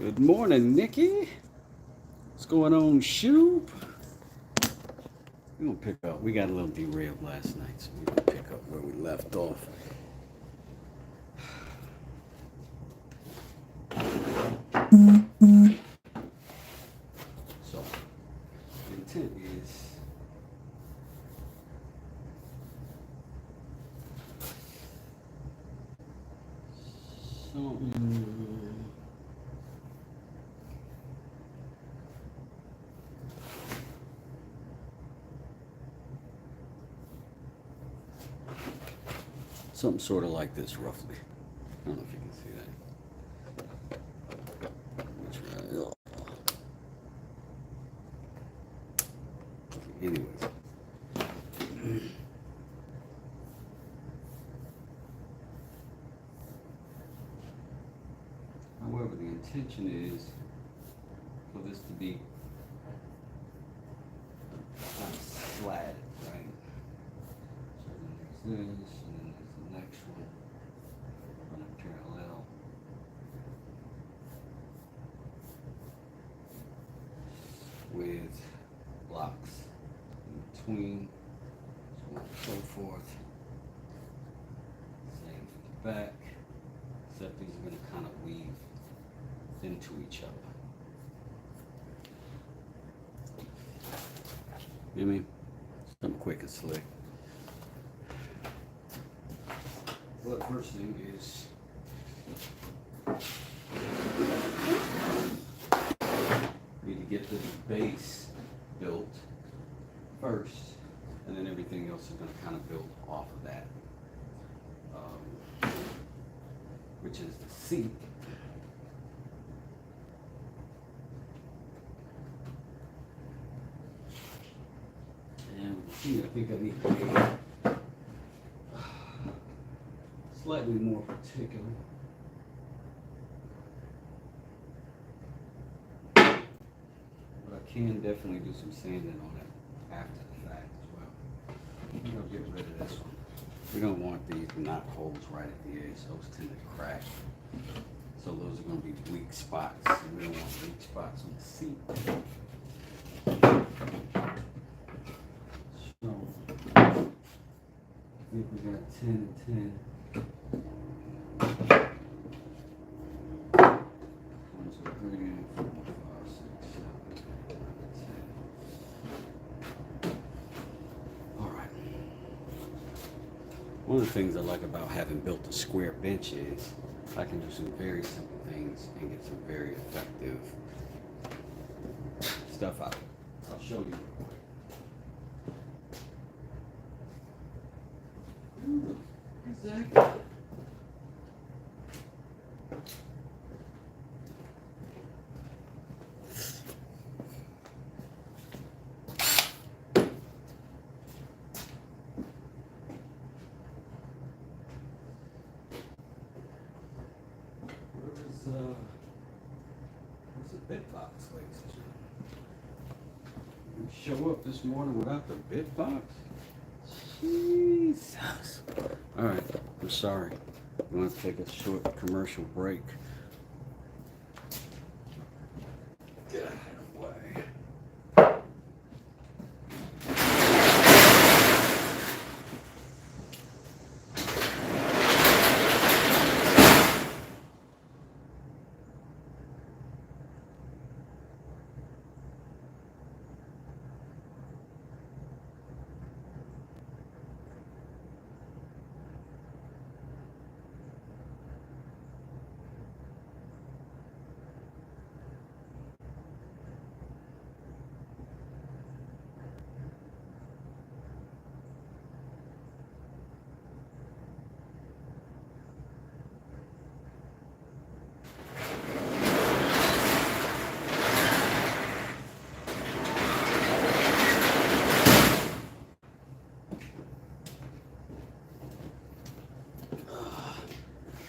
Good morning, Nikki. What's going on, Shoop? We're gonna pick up. We got a little derailed last night, so we're gonna pick up where we left off. So, the intent is something. Something sort of like this, roughly. I don't know if you can see that. Anyways. However, the intention is for this to be kind of slatted, right? So then there's this, and then there's the next one running parallel. With blocks in between, so on and so forth. Same for the back, except these are going to kind of weave into each other. You know what I mean? Something quick and slick. Well, the first thing is we need to get the base built first, and then everything else is going to kind of build off of that, which is the seat. And see, I think I need to be slightly more particular. But I can definitely do some sanding on it after the fact as well. We're going to get rid of this one. We don't want these knot holes right at the edge. Those tend to crack. So those are going to be weak spots. And we don't want weak spots on the seat. So, I think we got 10 and 10. 1, 2, 3, 4, 5, 6, 7, 8, 9, 10. All right. One of the things I like about having built a square bench is I can do some very simple things and get some very effective stuff out. I'll show you real quick. Exactly. Where's the bit box, ladies and gentlemen? Show up this morning without the bit box? Jesus. All right, I'm sorry. I'm going to take a short commercial break. Get out of the way.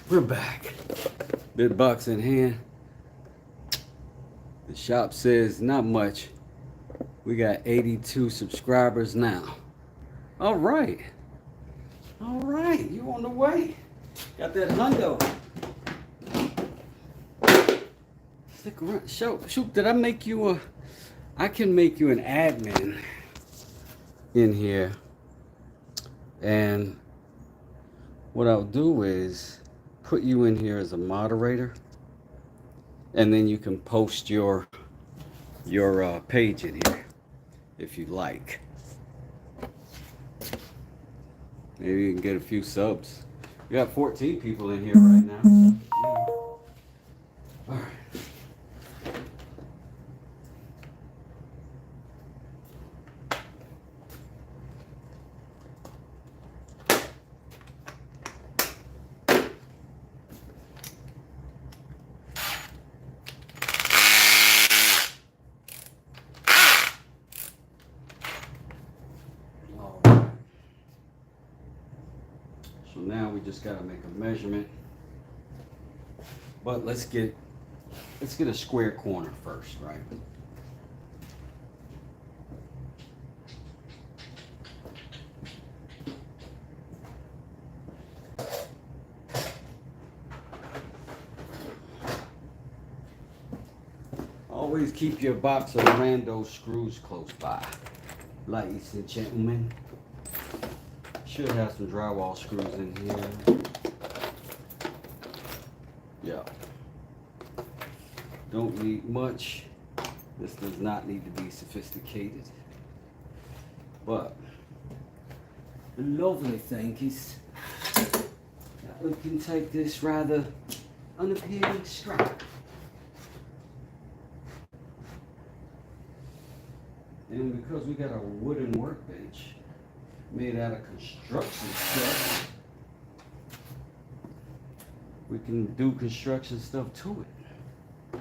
We're back. Bit box in hand. The shop says not much. We got 82 subscribers now. All right. All right. You on the way. Got that hundo. Stick around. Shoot, did I make you a... I can make you an admin in here. And what I'll do is put you in here as a moderator. And then you can post your page in here if you like. Maybe you can get a few subs. We got 14 people in here right now. So, all right. So now we just got to make a measurement. But let's get a square corner first, right? Always keep your box of rando screws close by, ladies and gentlemen. Should have some drywall screws in here. Yeah. Don't need much. This does not need to be sophisticated. But the lovely thing is that we can take this rather unappealing strap and because we got a wooden workbench made out of construction stuff, we can do construction stuff to it.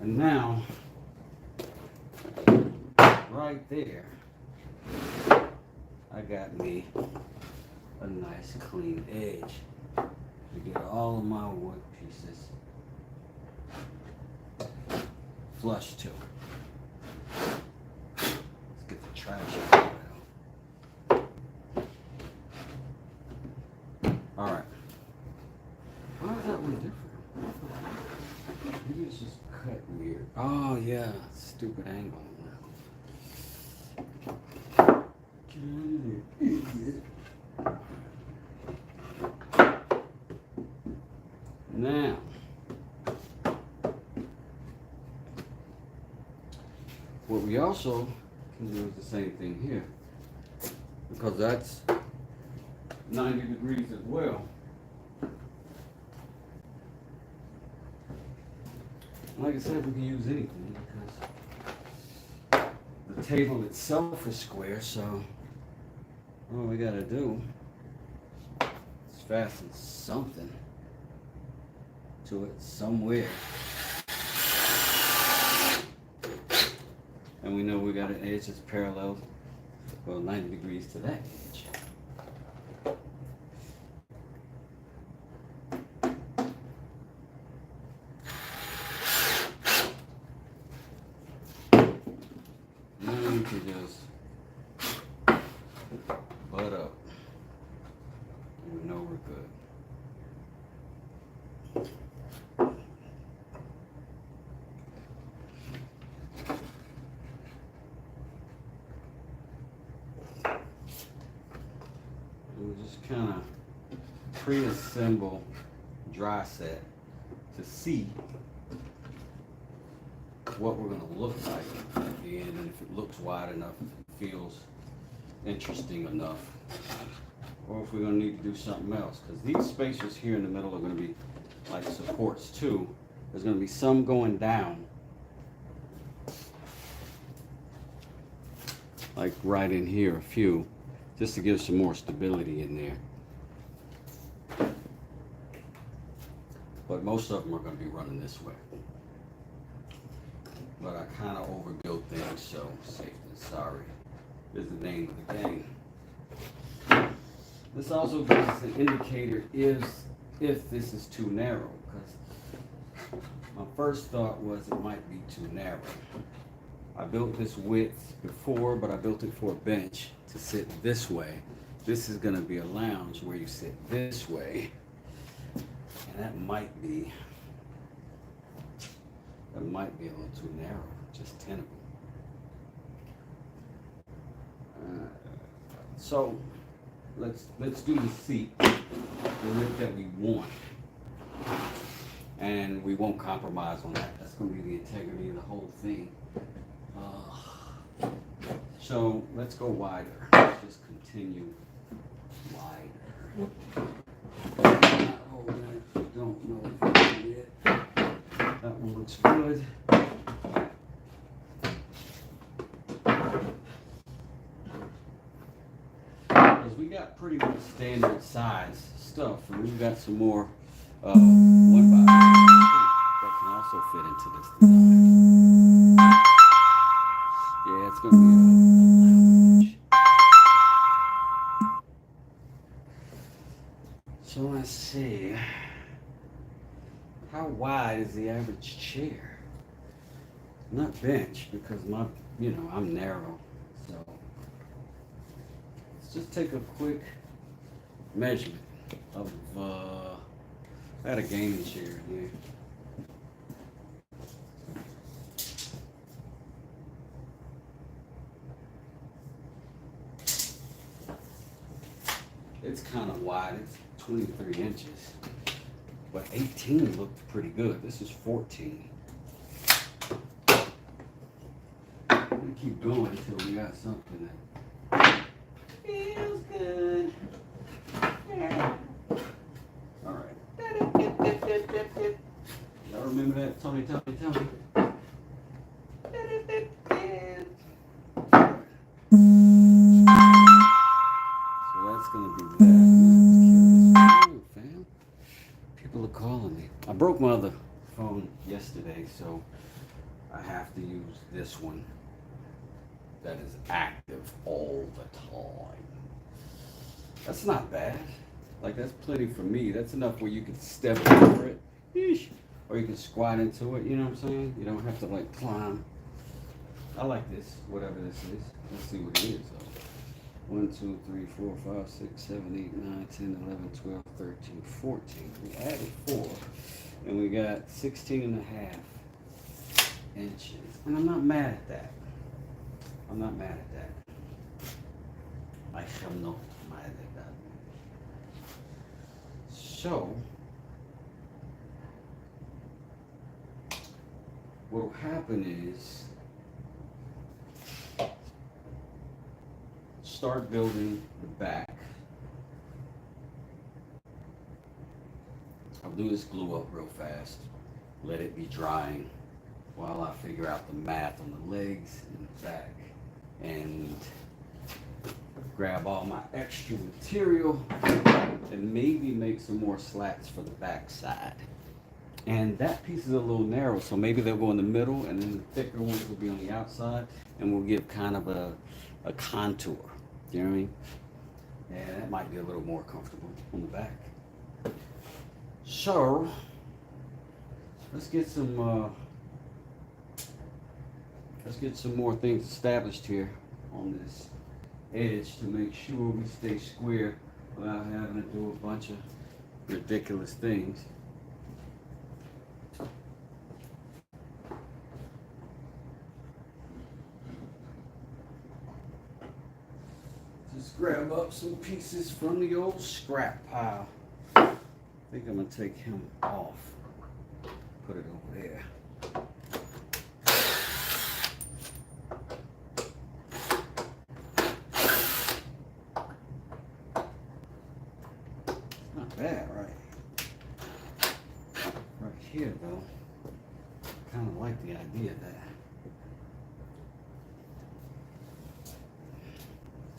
And now, right there, I got me a nice clean edge to get all of my wood pieces flush to. Let's get the trash out. Alright. Why is that one different? Maybe it's just cut weird. Oh yeah, stupid angle. Now, what we also can do is the same thing here, because that's 90 degrees as well. Like I said, we can use anything because the table itself is square, so all we gotta do is fasten something to it somewhere. And we know we got an edge that's parallel, well, 90 degrees to that edge. Now you can just butt up. And we know we're good. We'll just kind of pre-assemble dry set to see what we're going to look like at the end, and if it looks wide enough, if it feels interesting enough, or if we're going to need to do something else, because these spacers here in the middle are going to be like supports too. There's going to be some going down, like right in here, a few, just to give some more stability in there. But most of them are going to be running this way. But I kind of overbuilt things, so safe than sorry is the name of the game. This also gives us an indicator if this is too narrow, because my first thought was it might be too narrow. I built this width before, but I built it for a bench to sit this way. This is going to be a lounge where you sit this way, and that might be It might be a little too narrow, just 10 of them. So let's do the seat, the width that we want, and we won't compromise on that. That's going to be the integrity of the whole thing. So let's go wider. Let's just continue wider. Don't know if I did it. That one looks good. Because we got pretty much standard size stuff, and we've got some more one by that can also fit into this design. Yeah, it's going to be a lounge. So let's see. How wide is the average chair? Not bench, because I'm narrow. So let's just take a quick measurement of, I had a gaming chair here. It's kind of wide, it's 23 inches, but 18 looked pretty good. This is 14. We're gonna keep going until we got something that feels good. Yeah. All right. Y'all remember that? Tell me. Gonna be that. Fam. People are calling me. I broke my other phone yesterday, so I have to use this one that is active all the time. That's not bad. Like, that's plenty for me. That's enough where you can step over it, or you can squat into it. You know what I'm saying? You don't have to like climb. I like this, whatever this is. Let's see what it is though. 1, 2, 3, 4, 5, 6, 7, 8, 9, 10, 11, 12, 13, 14. We added 4, and we got 16 and a half inches. And I'm not mad at that. I am not mad at that. So, what will happen is, start building the back. I'll do this glue up real fast. Let it be drying while I figure out the math on the legs and the back. And grab all my extra material and maybe make some more slats for the back side. And that piece is a little narrow, so maybe they'll go in the middle and then the thicker ones will be on the outside, and we'll give kind of a contour. You know what I mean? Yeah, that might be a little more comfortable on the back. So, let's get some more things established here on this edge to make sure we stay square without having to do a bunch of ridiculous things. Just grab up some pieces from the old scrap pile. I think I'm gonna take him off. Put it over there. Not bad, right? Right here, though. Kind of like the idea of that.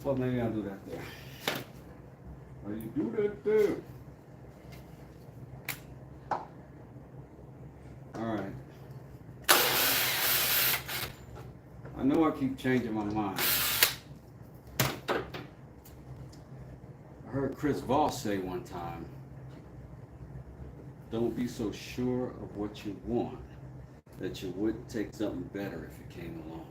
Well, maybe I'll do that there. Why do you do that there? Alright. I know I keep changing my mind. I heard Chris Voss say one time, don't be so sure of what you want that you wouldn't take something better if it came along.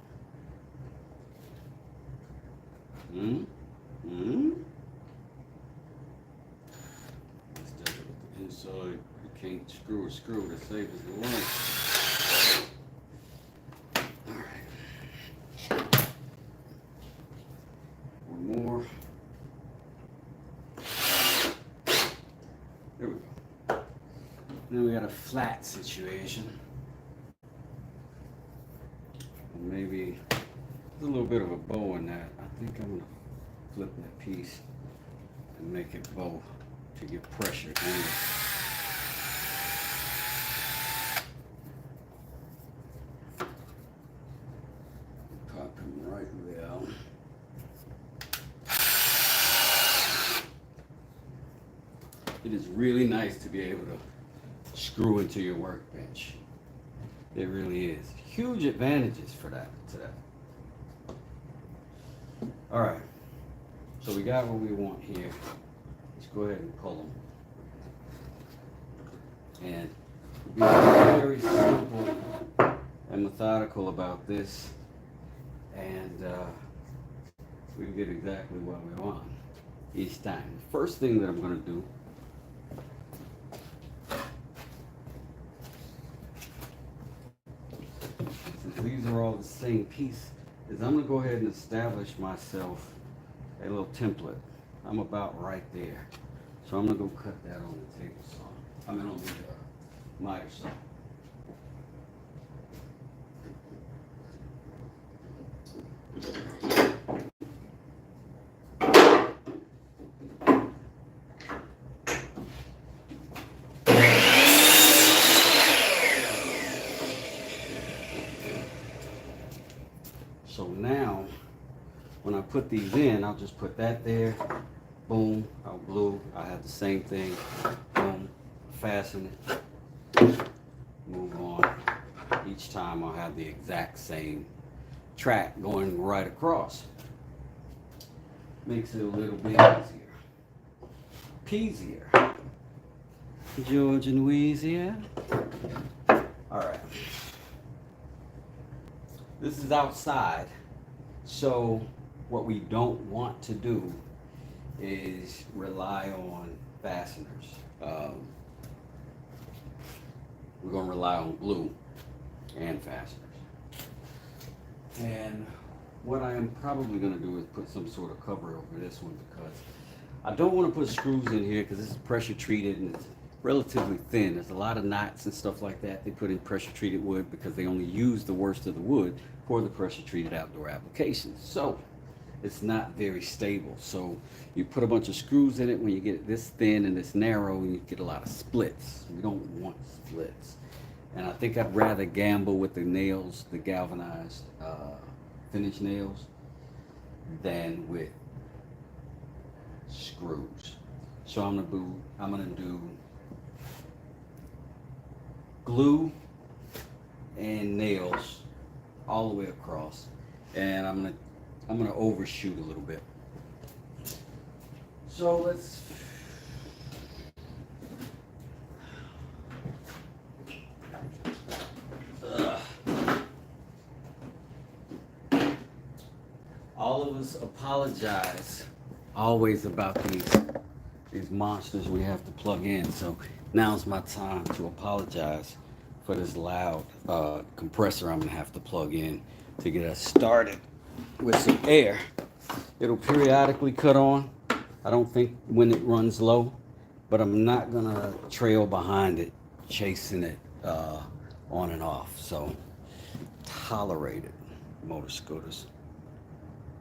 Let's do it with the inside. You can't screw a screw to save his life. Then we got a flat situation. Maybe there's a little bit of a bow in that. I think I'm gonna flip that piece and make it bow to get pressure in it. Pop him right there. It is really nice to be able to screw into your workbench. It really is. Huge advantages for that. All right. So we got what we want here. Let's go ahead and pull them. And be very simple and methodical about this, and we can get exactly what we want each time. The first thing that I'm going to do these are all the same piece, is I'm going to go ahead and establish myself a little template. I'm about right there. So I'm going to go cut that on the table saw. I mean on the miter saw. So now, when I put these in, I'll just put that there, boom, I'll glue, I have the same thing, boom, fasten it, move on. Each time I'll have the exact same track going right across. Makes it a little bit easier. Peasier. Georgia and Louisiana. All right. This is outside, so what we don't want to do is rely on fasteners. We're going to rely on glue and fasteners. And what I am probably going to do is put some sort of cover over this one, because I don't want to put screws in here because this is pressure treated and it's relatively thin. There's a lot of knots and stuff like that they put in pressure treated wood because they only use the worst of the wood for the pressure treated outdoor applications. So it's not very stable. So you put a bunch of screws in it when you get it this thin and this narrow, and you get a lot of splits. We don't want splits. And I think I'd rather gamble with the nails, the galvanized finish nails, than with screws. So I'm gonna do glue and nails all the way across, and I'm gonna overshoot a little bit. So let's all of us apologize always about these monsters we have to plug in. So now's my time to apologize for this loud compressor I'm gonna have to plug in to get us started with some air. It'll periodically cut on. I don't think when it runs low, but I'm not gonna trail behind it, chasing it on and off. So tolerate it, motor scooters.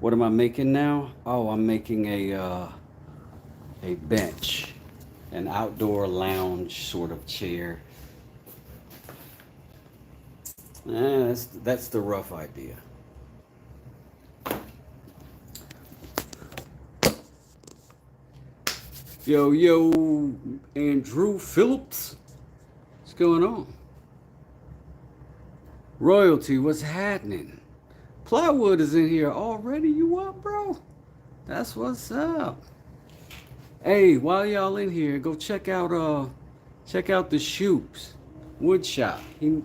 What am I making now? Oh, I'm making a bench, an outdoor lounge sort of chair. That's the rough idea. Yo, Andrew Phillips, what's going on? Royalty, what's happening? Plywood is in here already. You up, bro? That's what's up. Hey, while y'all in here, go check out the Shoops Wood Shop. He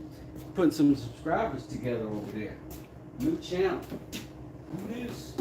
putting some subscribers together over there. New channel. Who this?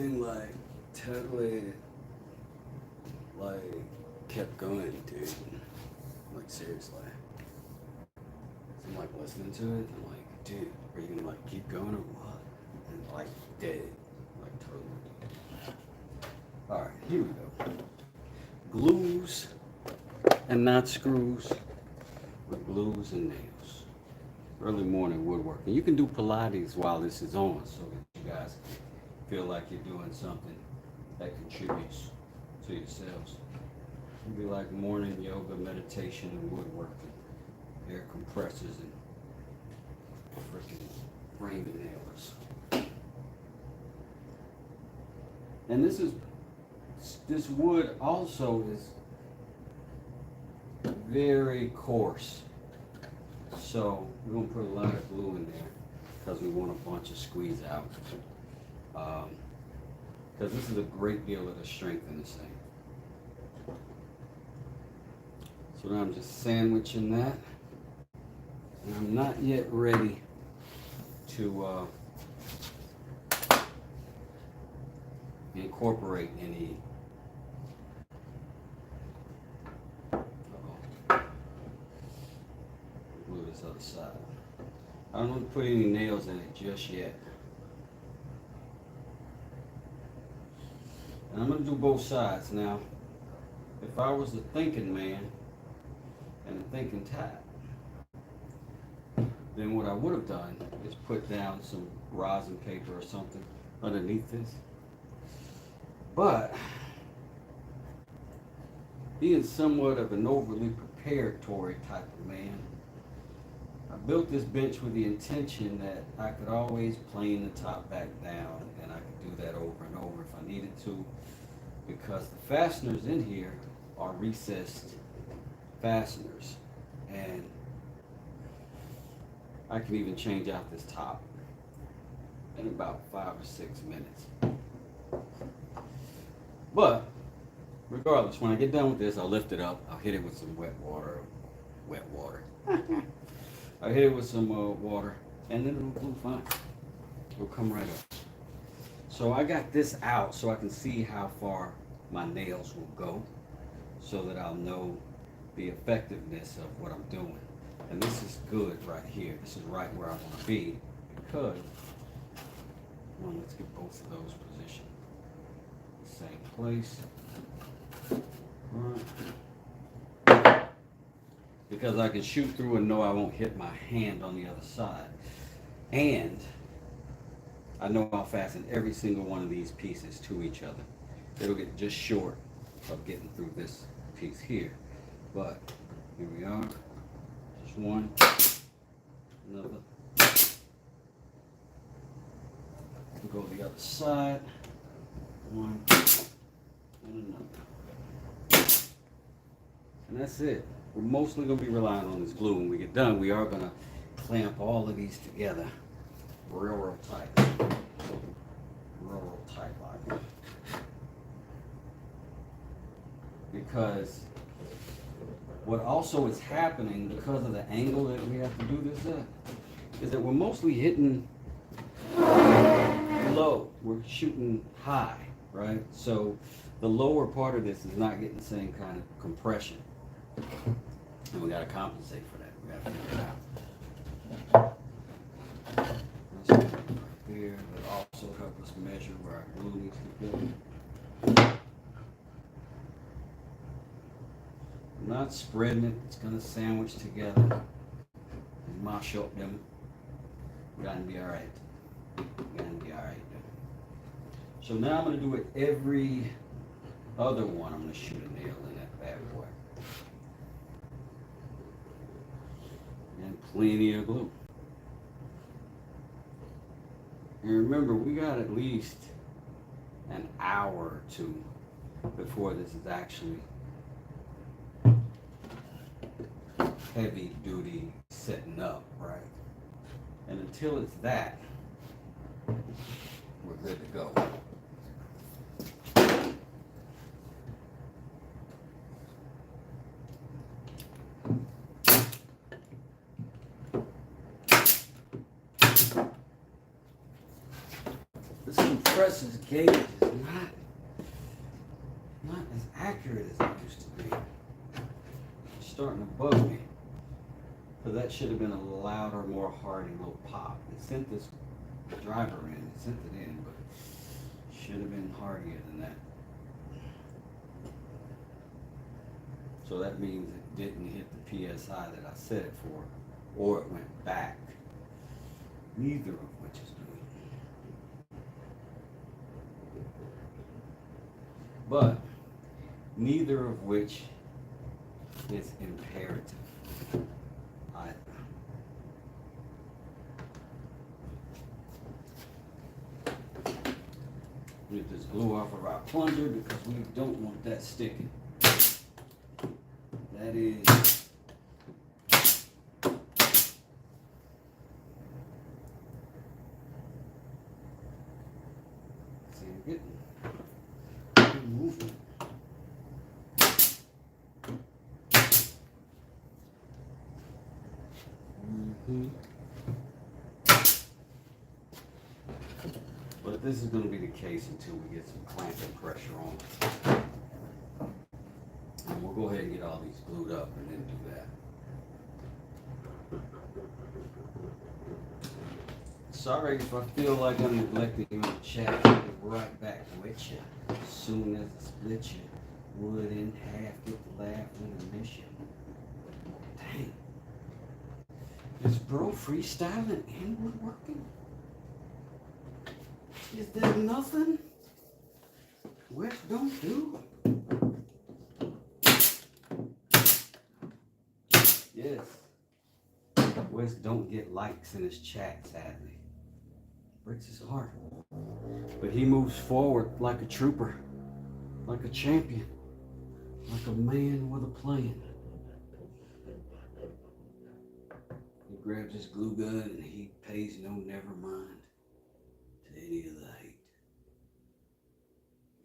and like totally like kept going, dude. Like seriously. So I'm like listening to it, I'm like, dude, are you gonna like keep going or what? And like dead. Like totally. Alright, here we go. Glues and not screws, but glues and nails. Early morning woodworking. You can do Pilates while this is on so that you guys feel like you're doing something that contributes to yourselves. It'd be like morning yoga, meditation, and woodworking. Air compressors and freaking framing nailers. And this wood also is very coarse. So we're gonna put a lot of glue in there because we want a bunch of squeeze out. Because this is a great deal of the strength in this thing. So now I'm just sandwiching that. And I'm not yet ready to incorporate any glue this other side. I don't want to put any nails in it just yet. And I'm going to do both sides. Now, if I was a thinking man and a thinking type, then what I would have done is put down some rosin paper or something underneath this. But being somewhat of an overly preparatory type of man, I built this bench with the intention that I could always plane the top back down, and I could do that over and over if I needed to, because the fasteners in here are recessed fasteners, and I can even change out this top in about 5 or 6 minutes. But regardless, when I get done with this, I'll lift it up, I'll hit it with some wet water. I'll hit it with some water, and then it'll glue fine. It'll come right up. So I got this out so I can see how far my nails will go, so that I'll know the effectiveness of what I'm doing. And this is good right here. This is right where I want to be, because, well, let's get both of those positioned. Same place. Right. Because I can shoot through and know I won't hit my hand on the other side. And I know I'll fasten every single one of these pieces to each other. It'll get just short of getting through this piece here. But here we are. Just one, another. We'll go the other side. One and another. And that's it. We're mostly going to be relying on this glue. When we get done, we are going to clamp all of these together real tight. Real tight like. Because what also is happening, because of the angle that we have to do this at, is that we're mostly hitting low. We're shooting high, right? So the lower part of this is not getting the same kind of compression. And we got to compensate for that. We got to figure it out. That's right there. That also help us measure where our glue needs to go. I'm not spreading it. It's going to sandwich together. Mash up them. We're going to be all right. We're going to be all right. So now I'm going to do it every other one. I'm going to shoot a nail in that bad boy. And plenty of glue. And remember, we got at least an hour or two before this is actually heavy duty setting up, right? And until it's that, we're good to go. This compresses gauges not as accurate as it used to be. It's starting to bug me. Because that should have been a louder, more hearty little pop. It sent this driver in, it sent it in, but it should have been heartier than that. So that means it didn't hit the PSI that I set it for, or it went back. Neither of which is good. But neither of which is imperative either. Get this glue off of our plunger because we don't want that sticking. That is movement. But this is going to be the case until we get some clamping pressure on it. And we'll go ahead and get all these glued up and then do that. Sorry if I feel like I'm neglecting your chat. I'll be right back with you. As soon as I split you, wood in half, get the laugh and the mission. Dang. Is bro freestyling and woodworking? Is there nothing West don't do? Yes. West don't get likes in his chat, sadly. Breaks his heart. But he moves forward like a trooper, like a champion, like a man with a plan. He grabs his glue gun and he pays no never mind to any of the hate.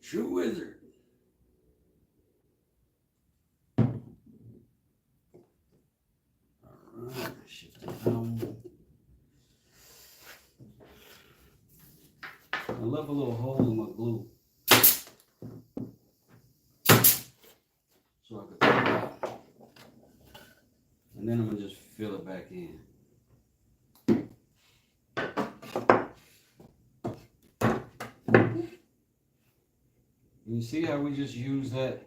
True wizard. Alright, shift it down. I left a little hole in my glue so I could throw it out. And then I'm going to just fill it back in. And you see how we just use that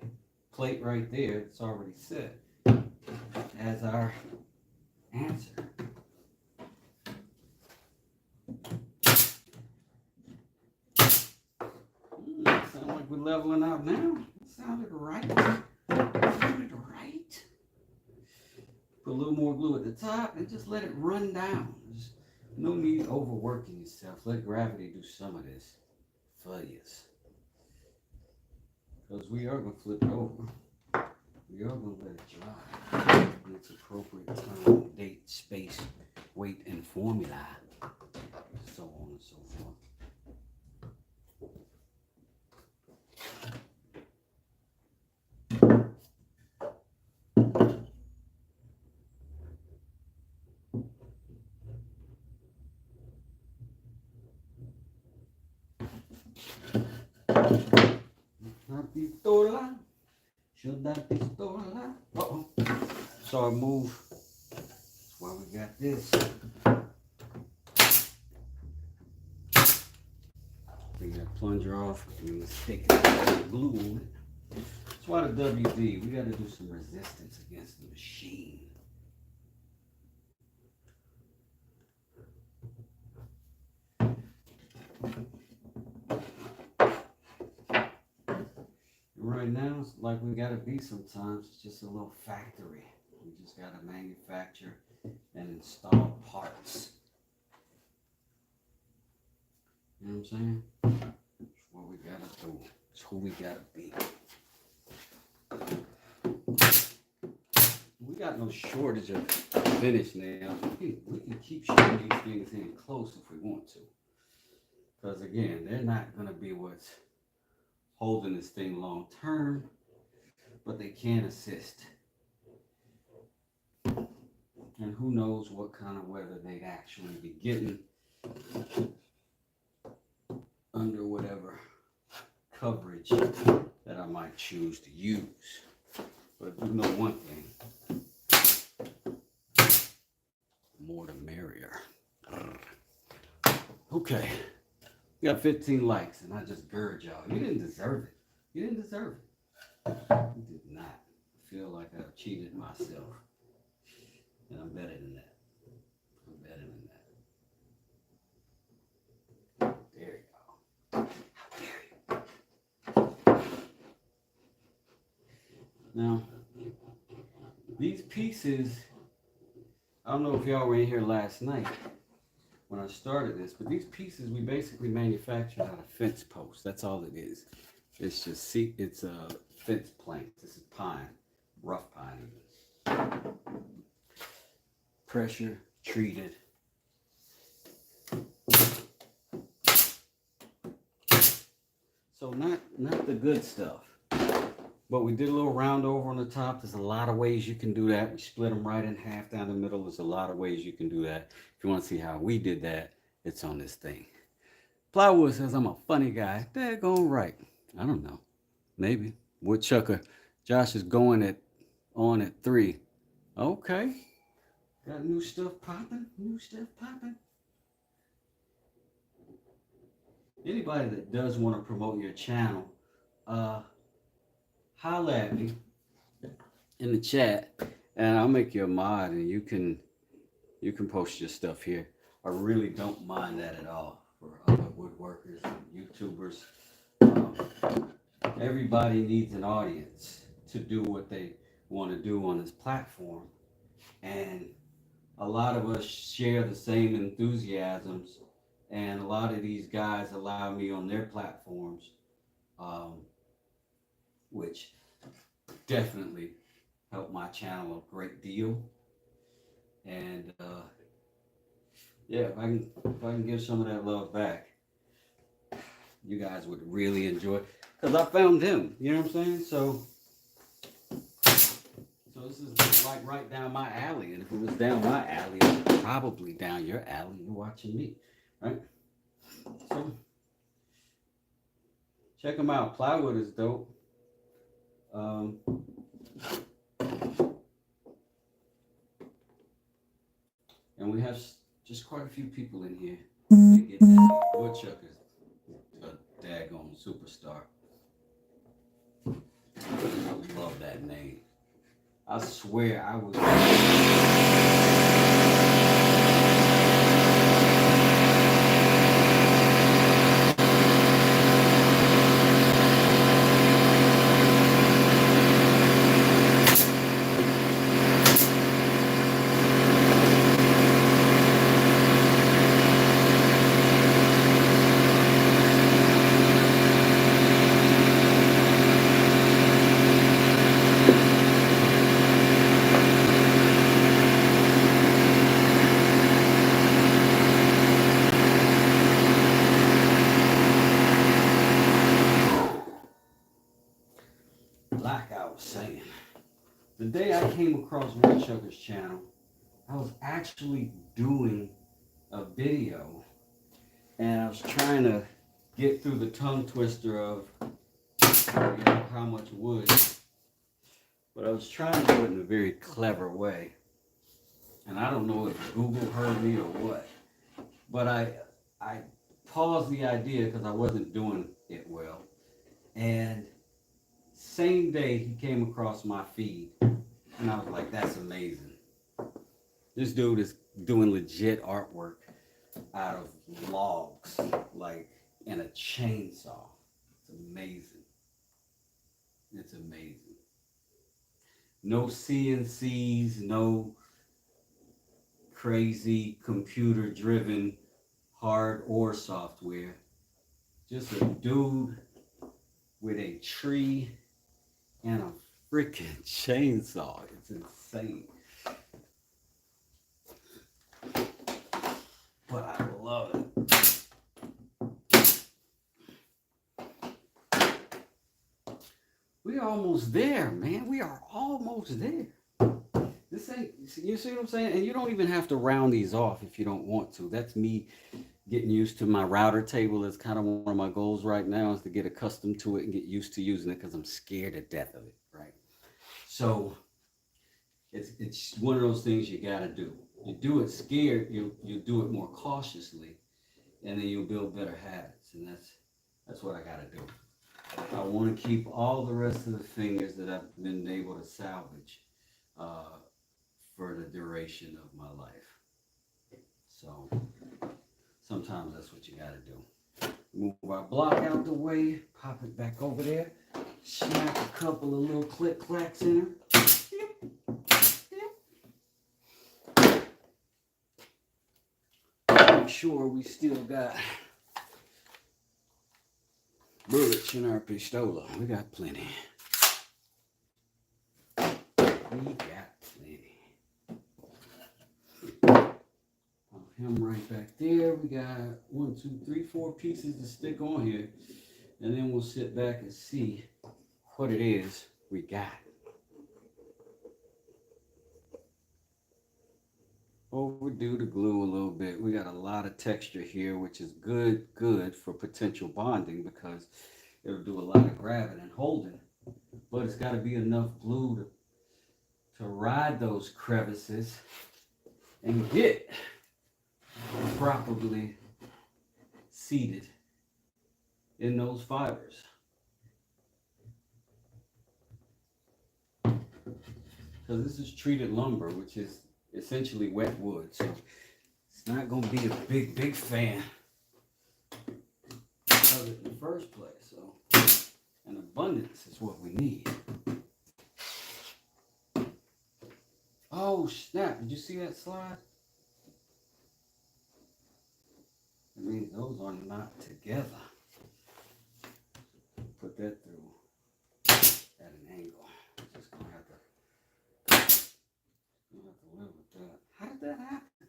plate right there, it's already set, as our answer. Sound like we're leveling out now. It sounded right. It sounded right. Put a little more glue at the top and just let it run down. There's no need overworking yourself. Let gravity do some of this for you. Because we are going to flip it over. We are going to let it dry in its appropriate time, date, space, weight, and formula. So on and so forth. Pistola, should that pistola? Uh-oh. So I move. That's why we got this. Bring that plunger off and let's take it glue on it. That's why the WD, we got to do some resistance against the machine. Right now, it's like we gotta be sometimes. It's just a little factory. We just gotta manufacture and install parts. You know what I'm saying? That's what we gotta do. It's who we gotta be. We got no shortage of finish now. We can keep shooting these things in close if we want to. Because again, they're not gonna be what's holding this thing long term, but they can assist. And who knows what kind of weather they'd actually be getting under whatever coverage that I might choose to use. But you know one thing, more the merrier. Okay, we got 15 likes, and I just gird y'all. You didn't deserve it. You didn't deserve it. You did not. I feel like I've cheated myself, and I'm better than that. I'm better than that. There you go. How dare you? Now, these pieces, I don't know if y'all were in here last night when I started this, but these pieces we basically manufactured out of fence posts. That's all it is. It's just, it's a fence plank. This is pine, rough pine even. Pressure treated. So not the good stuff. But we did a little round over on the top. There's a lot of ways you can do that. We split them right in half down the middle. There's a lot of ways you can do that. If you want to see how we did that, it's on this thing. Plywood says I'm a funny guy. Daggone right. I don't know. Maybe. Woodchucker. Josh is going on at 3. Okay. Got new stuff popping. New stuff popping. Anybody that does want to promote your channel, holla at me in the chat, and I'll make you a mod, and you can post your stuff here. I really don't mind that at all for other woodworkers and YouTubers. Everybody needs an audience to do what they want to do on this platform, and a lot of us share the same enthusiasms, and a lot of these guys allow me on their platforms, which definitely helped my channel a great deal. And yeah, if I can give some of that love back, you guys would really enjoy it. Because I found him, you know what I'm saying? So this is like right down my alley. And if it was down my alley, it's probably down your alley. You're watching me, right? So check them out. Plywood is dope. And we have just quite a few people in here. They get that. Woodchucker's a daggone superstar. I love that name. I swear I was. Like I was saying, the day I came across Woodchucker's channel, I was actually doing a video, and I was trying to get through the tongue twister of how much wood, but I was trying to do it in a very clever way. And I don't know if Google heard me or what, but I paused the idea because I wasn't doing it well. And same day he came across my feed, and I was like, that's amazing. This dude is doing legit artwork out of logs, like in a chainsaw. It's amazing. It's amazing. No CNCs, no crazy computer-driven hard or software. Just a dude with a tree and a freaking chainsaw. It's insane. But I love it. We are almost there, man. We are almost there. This ain't, you see what I'm saying? And you don't even have to round these off if you don't want to. That's me getting used to my router table is kind of one of my goals right now, is to get accustomed to it and get used to using it because I'm scared to death of it, right? So it's one of those things you got to do. You do it scared, you do it more cautiously, and then you'll build better habits, and that's what I got to do. I want to keep all the rest of the fingers that I've been able to salvage uh, for the duration of my life. So sometimes that's what you got to do. Move our block out the way, pop it back over there, smack a couple of little click clacks in her. Make sure we still got bullets in our pistola. We got plenty. We got plenty. Him right back there. We got 1, 2, 3, 4 pieces to stick on here, and then we'll sit back and see what it is we got. Overdue the glue a little bit. We got a lot of texture here, which is good for potential bonding because it'll do a lot of grabbing and holding, but it's got to be enough glue to ride those crevices and get properly seated in those fibers. Because this is treated lumber, which is essentially wet wood, so it's not going to be a big fan of it in the first place. So an abundance is what we need. Oh snap, did you see that slide? That means those are not together. Put that through at an angle. Just gonna have to live with that. How did that happen?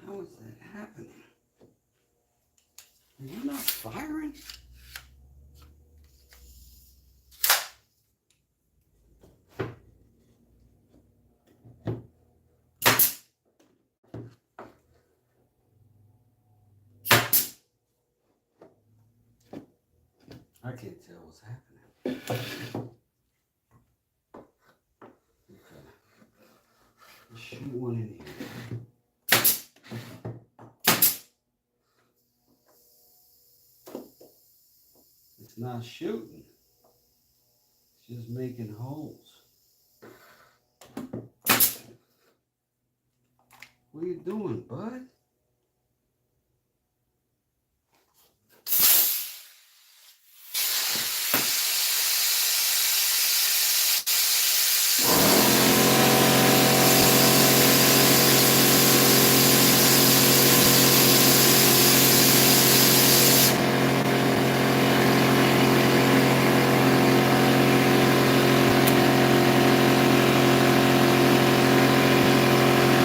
How is that happening? Are you not firing? I can't tell what's happening. Okay. Let's shoot one in here. It's not shooting. It's just making holes. What are you doing, bud?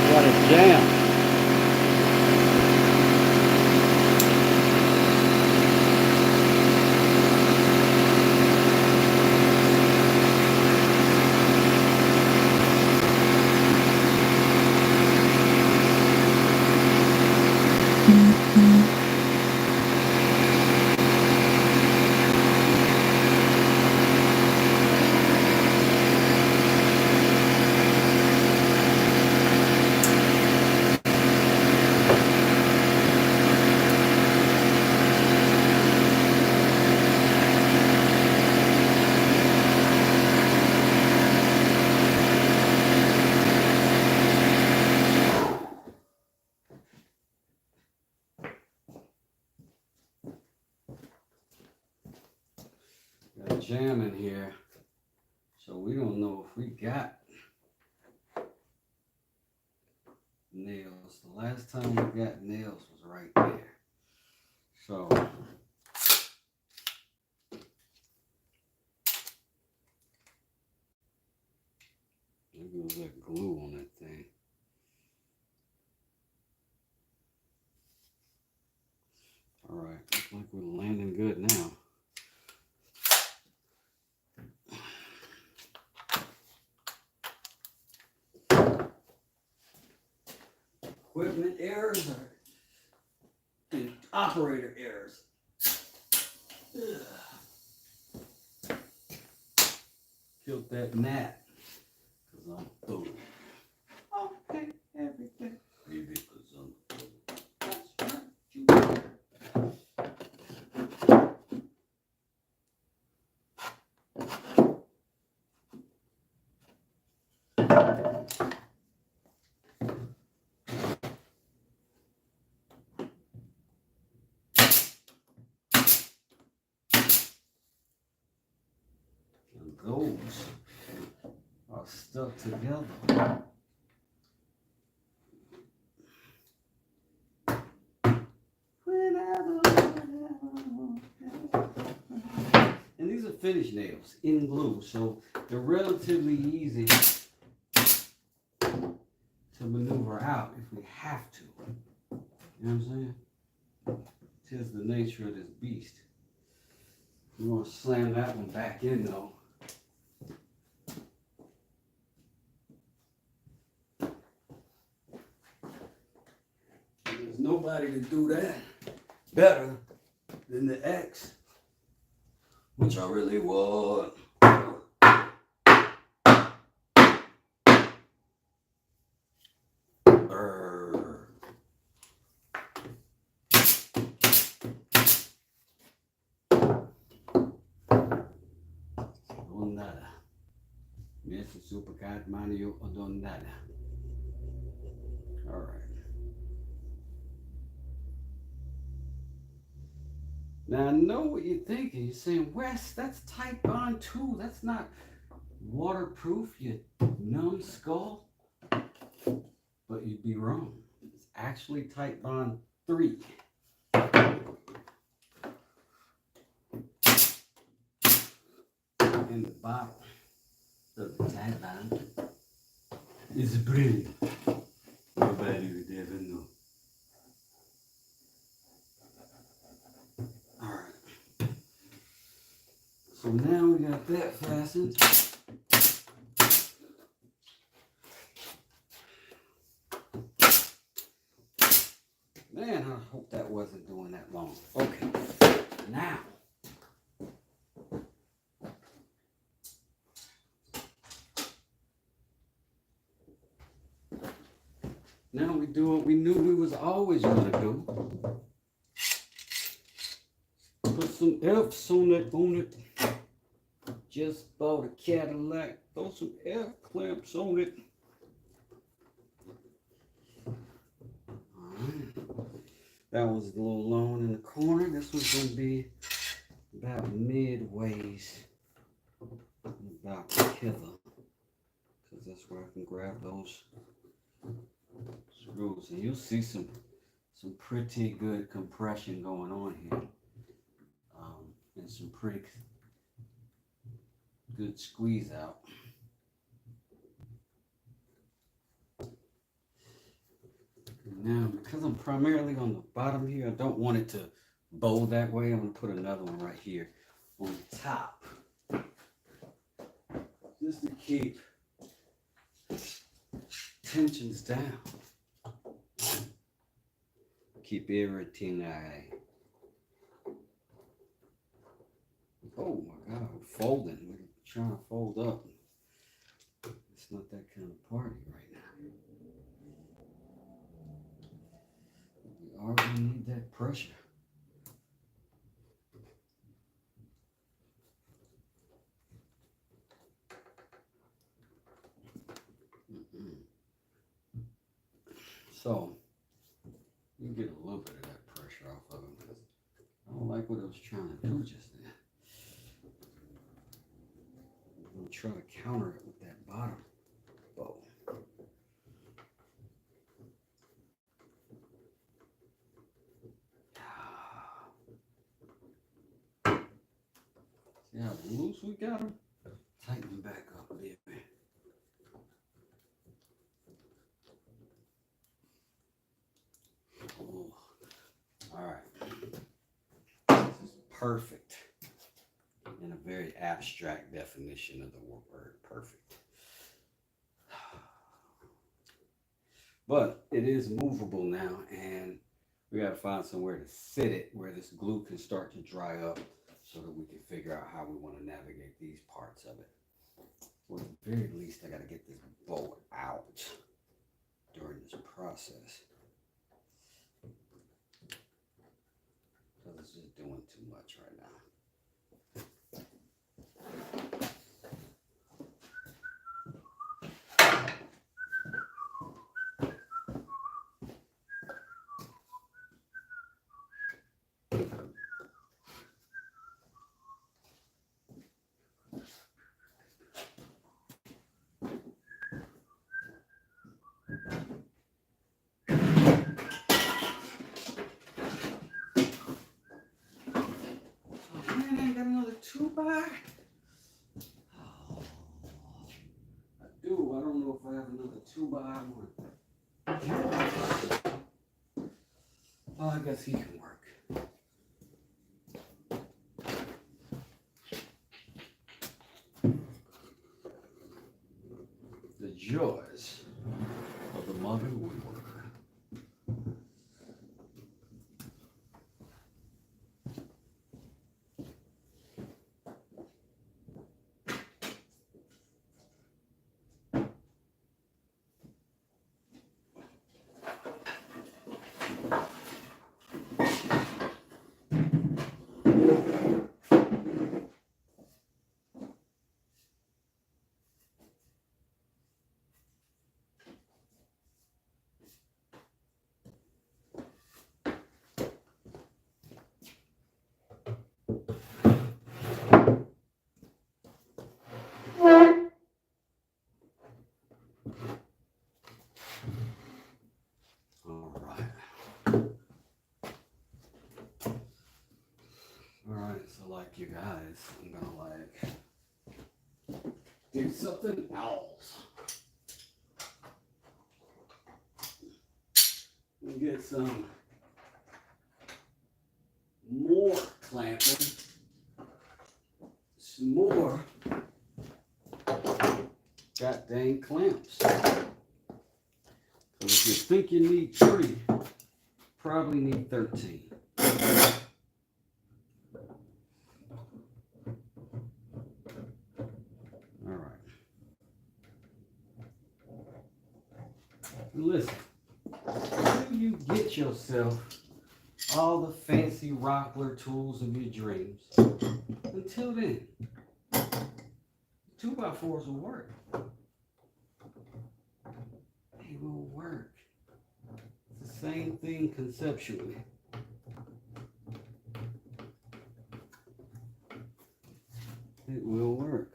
What a jam. Got a jam in here, so we don't know if we got nails. The last time we got nails was right there. So maybe we'll get glue on that thing. All right, looks like we're landing good now. equipment errors or operator errors. Killed that gnat, cause I'm through. Okay, everything. Maybe cause I'm through. That's right, you better. And those are stuck together. And these are finish nails in glue, so they're relatively easy to maneuver out if we have to. You know what I'm saying? Tis the nature of this beast. We're gonna slam that one back in though. There's nobody to do that better than the X, which I really want. Nada. Mr. Supercat Mario Odonada. All right. Now I know what you're thinking. You're saying, Wes, that's Type Bond 2. That's not waterproof, you numbskull. But you'd be wrong. It's actually Type Bond 3. In the bottle of the Type Bond is a brain. Nobody would ever know. Alright. So now we got that fastened. Man, I hope that wasn't doing that long. Okay. Now. Now we do what we knew we was always going to do. Put some F's on it. Just bought a Cadillac. Throw some F clamps on it. Alright. That was a little long in the corner. This one's going to be about midways. About hither. Because that's where I can grab those screws, and you'll see some pretty good compression going on here, and some pretty good squeeze out. Now, because I'm primarily on the bottom here, I don't want it to bow that way. I'm going to put another one right here on the top, just to keep tensions down. Keep everything right. Oh my God, I'm folding. We're trying to fold up. It's not that kind of party right now. We are going to need that pressure. So, you get a little bit of that pressure off of it, because I don't like what I was trying to do just then. I'm going to try to counter it with that bottom bow. See how loose we got them? Tighten them back up a little bit. Oh. All right. This is perfect in a very abstract definition of the word perfect. But it is movable now, and we got to find somewhere to sit it where this glue can start to dry up so that we can figure out how we want to navigate these parts of it. Well, at the very least, I got to get this bolt out during this process. Because it's just doing too much right now. Oh man, I ain't got another 2x. Oh, I do. I don't know if I have another 2x1. Oh, I guess he can work. The joys of the modern woodworker. Alright, so like you guys, I'm gonna do something else. And get some more clamping. Some more god dang clamps. So if you think you need 3, probably need 13. Alright. Listen, until you get yourself all the fancy Rockler tools of your dreams, until then, 2x4s will work. They will work. It's the same thing conceptually. It will work.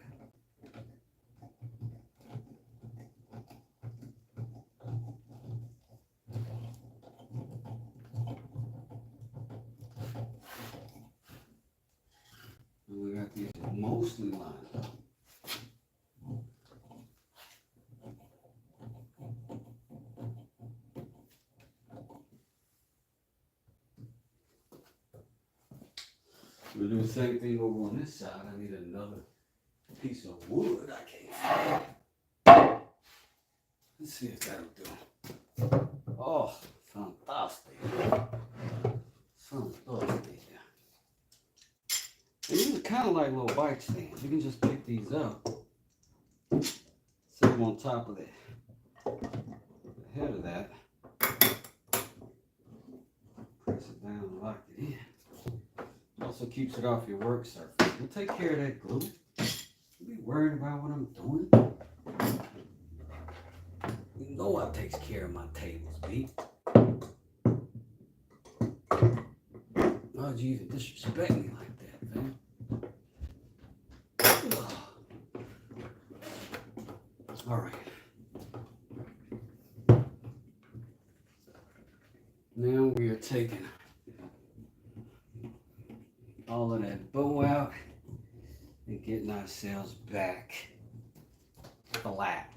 And we got these mostly lined up. We'll do the same thing over on this side. I need another piece of wood I can't find. Let's see if that'll do. Oh, fantastic. Fantastic. And these are kind of like little bike stands. You can just pick these up, set them on top of the head of that, press it down and lock it in. Also keeps it off your work surface. We'll take care of that glue. Don't be worried about what I'm doing. You know I takes care of my tables, B. Why'd you even disrespect me like that, man? All right. Now we are taking all of that bow out and getting ourselves back flat.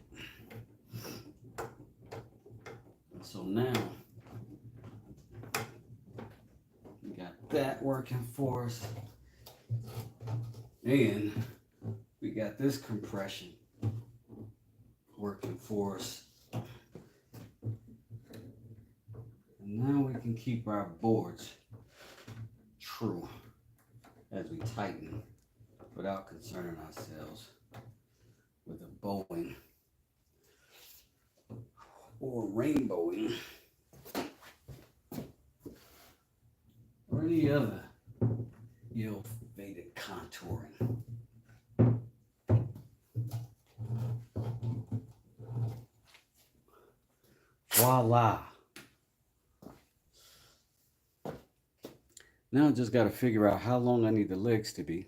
So now we got that working for us, and we got this compression working for us. Now we can keep our boards true as we tighten without concerning ourselves with a bowing or rainbowing or any other ill-fated contouring. Voila. Now I just got to figure out how long I need the legs to be,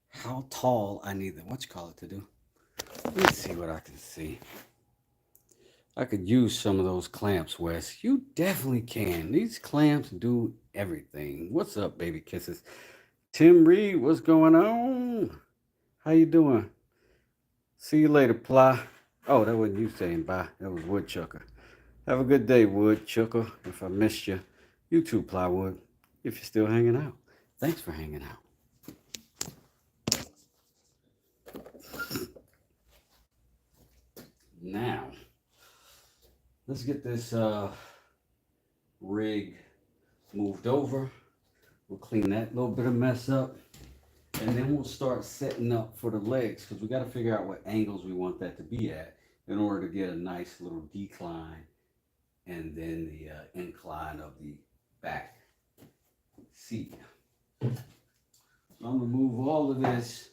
how tall I need the to do. Let's see what I can see. I could use some of those clamps, Wes. You definitely can. These clamps do everything. What's up, baby kisses? Tim Reed, what's going on? How you doing? See you later, Ply. Oh, that wasn't you saying bye. That was Woodchucker. Have a good day, Woodchucker. If I missed you, you too, Plywood. If you're still hanging out. Thanks for hanging out. Now, let's get this rig moved over. We'll clean that little bit of mess up. And then we'll start setting up for the legs because we got to figure out what angles we want that to be at in order to get a nice little decline and then the incline of the back seat. So I'm going to move all of this.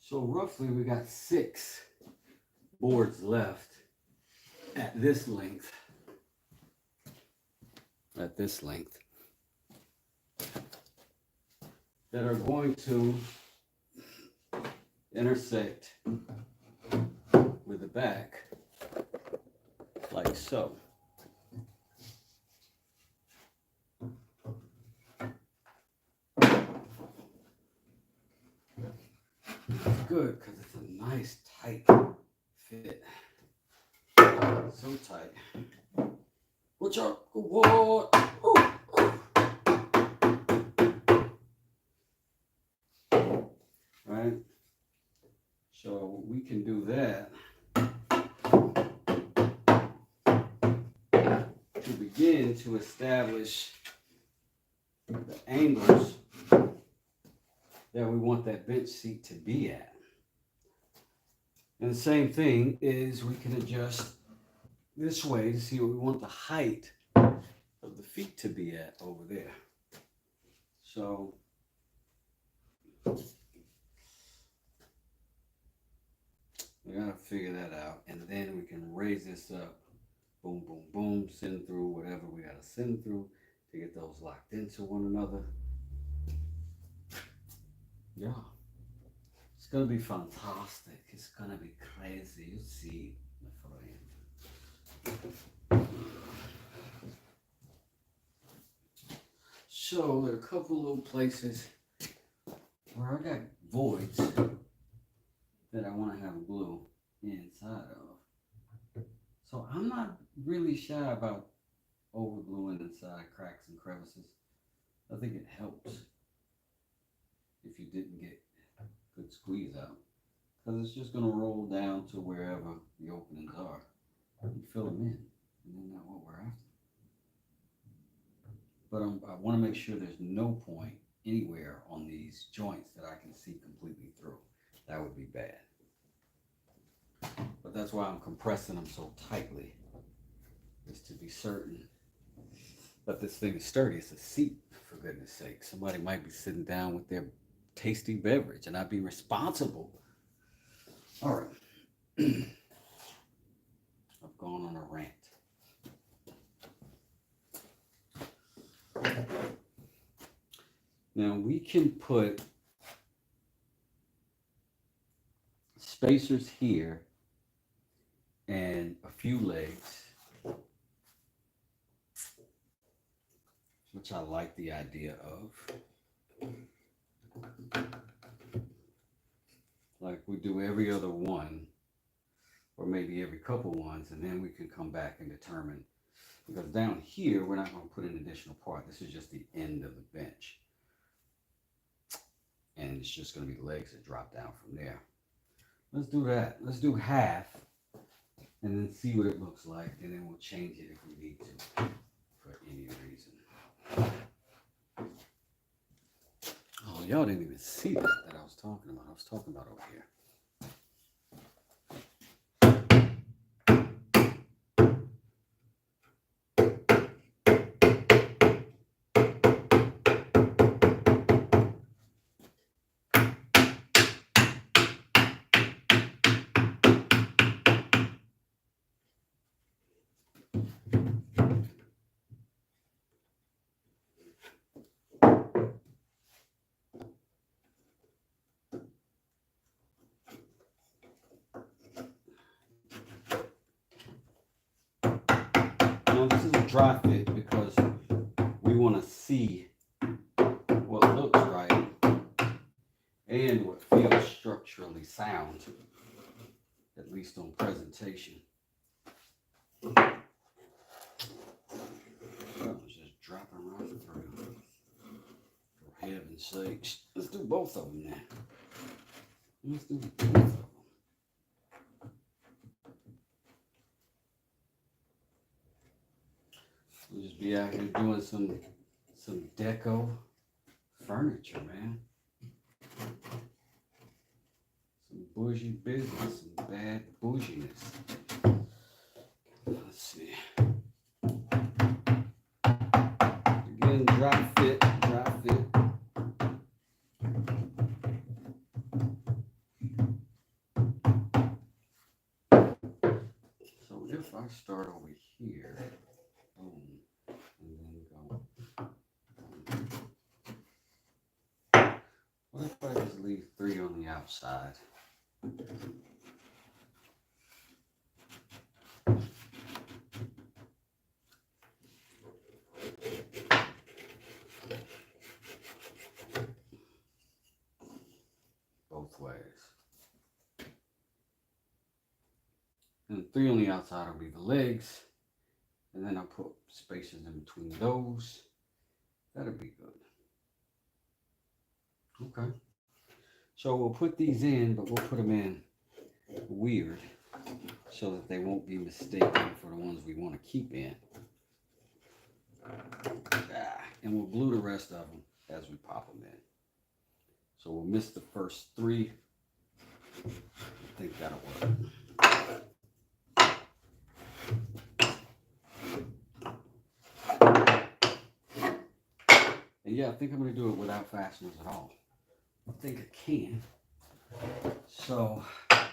So roughly we got 6 boards left at this length. That are going to intersect with the back like so. Good, because it's a nice tight fit. So tight. Watch out, what? Right? So we can do that to begin to establish the angles that we want that bench seat to be at. And the same thing is we can adjust this way to see what we want the height of the feet to be at over there. So we gotta figure that out, and then we can raise this up, boom, boom, boom, send through whatever we gotta send through to get those locked into one another. Yeah, it's gonna be fantastic. It's gonna be crazy. You see, my friend. So there are a couple little places where I got voids that I want to have glue inside of. So I'm not really shy about over gluing inside cracks and crevices. I think it helps if you didn't get good squeeze out, because it's just going to roll down to wherever the openings are and fill them in, and then that's what we're after. But I want to make sure there's no point anywhere on these joints that I can see completely through. That would be bad. But that's why I'm compressing them so tightly, is to be certain that this thing is sturdy. It's a seat, for goodness sake. Somebody might be sitting down with their tasty beverage and I'd be responsible. All right. I've gone on a rant. Now we can put spacers here and a few legs, which I like the idea of. Like we do every other one, or maybe every couple ones, and then we can come back and determine, because down here we're not going to put an additional part. This is just the end of the bench, and it's just going to be legs that drop down from there. Let's do that. Let's do half and then see what it looks like, and then we'll change it if we need to for any reason. Oh, y'all didn't even see that I was talking about. I was talking about over here. Now this is a dry fit because we want to see what looks right and what feels structurally sound, at least on presentation. Oh, it's just dropping right through. For heaven's sakes. Let's do both of them now. Let's do both of them. We'll just be out here doing some deco furniture, man. Some bougie business, some bad bouginess. Let's see. Again, dry fit, dry fit. So if I start over here, boom, and then go. What if I just leave 3 on the outside? Both ways. And 3 on the outside will be the legs. And then I'll put spaces in between those. That'll be good. Okay. So we'll put these in, but we'll put them in weird so that they won't be mistaken for the ones we want to keep in. And we'll glue the rest of them as we pop them in. So we'll miss the first 3. I think that'll work. And yeah, I think I'm going to do it without fasteners at all. I think I can. So,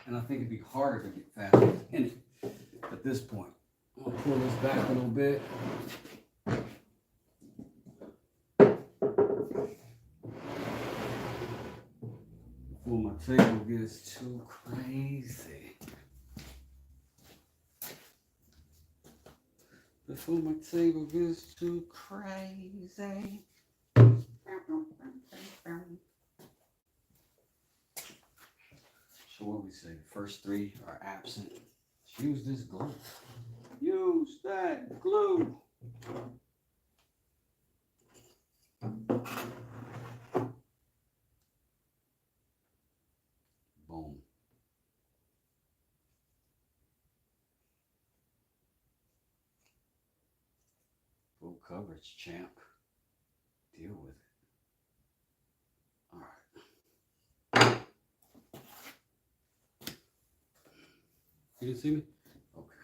and I think it'd be harder to get fasteners in it at this point. I'm going to pull this back a little bit. Before my table gets too crazy. Before my table gets too crazy. So what we say, the first 3 are absent. Let's use this glue. Use that glue. Boom. Full coverage, champ. Deal with it. All right. You didn't see me? Okay.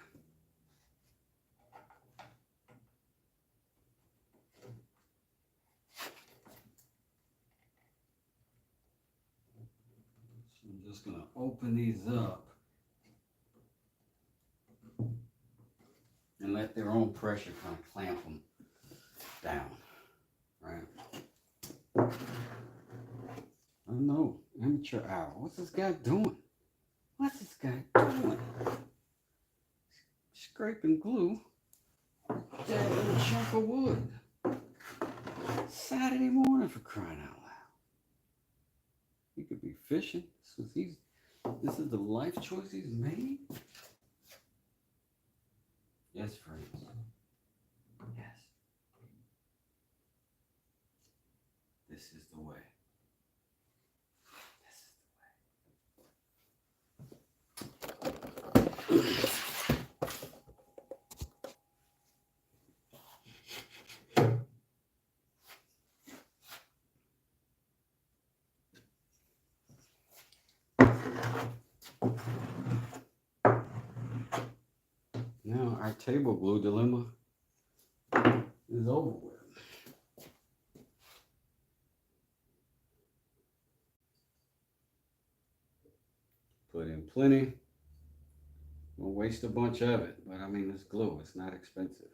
So I'm just going to open these up and let their own pressure kind of clamp them down, right? I don't know, amateur hour. What's this guy doing? What's this guy doing? Scraping glue. That little chunk of wood. Saturday morning, for crying out loud. He could be fishing. This is the life choice he's made? Yes, friends. Yes. This is the way. This is the way. Now our table glue dilemma is over with. Put in plenty. We'll waste a bunch of it, but I mean, it's glue. It's not expensive.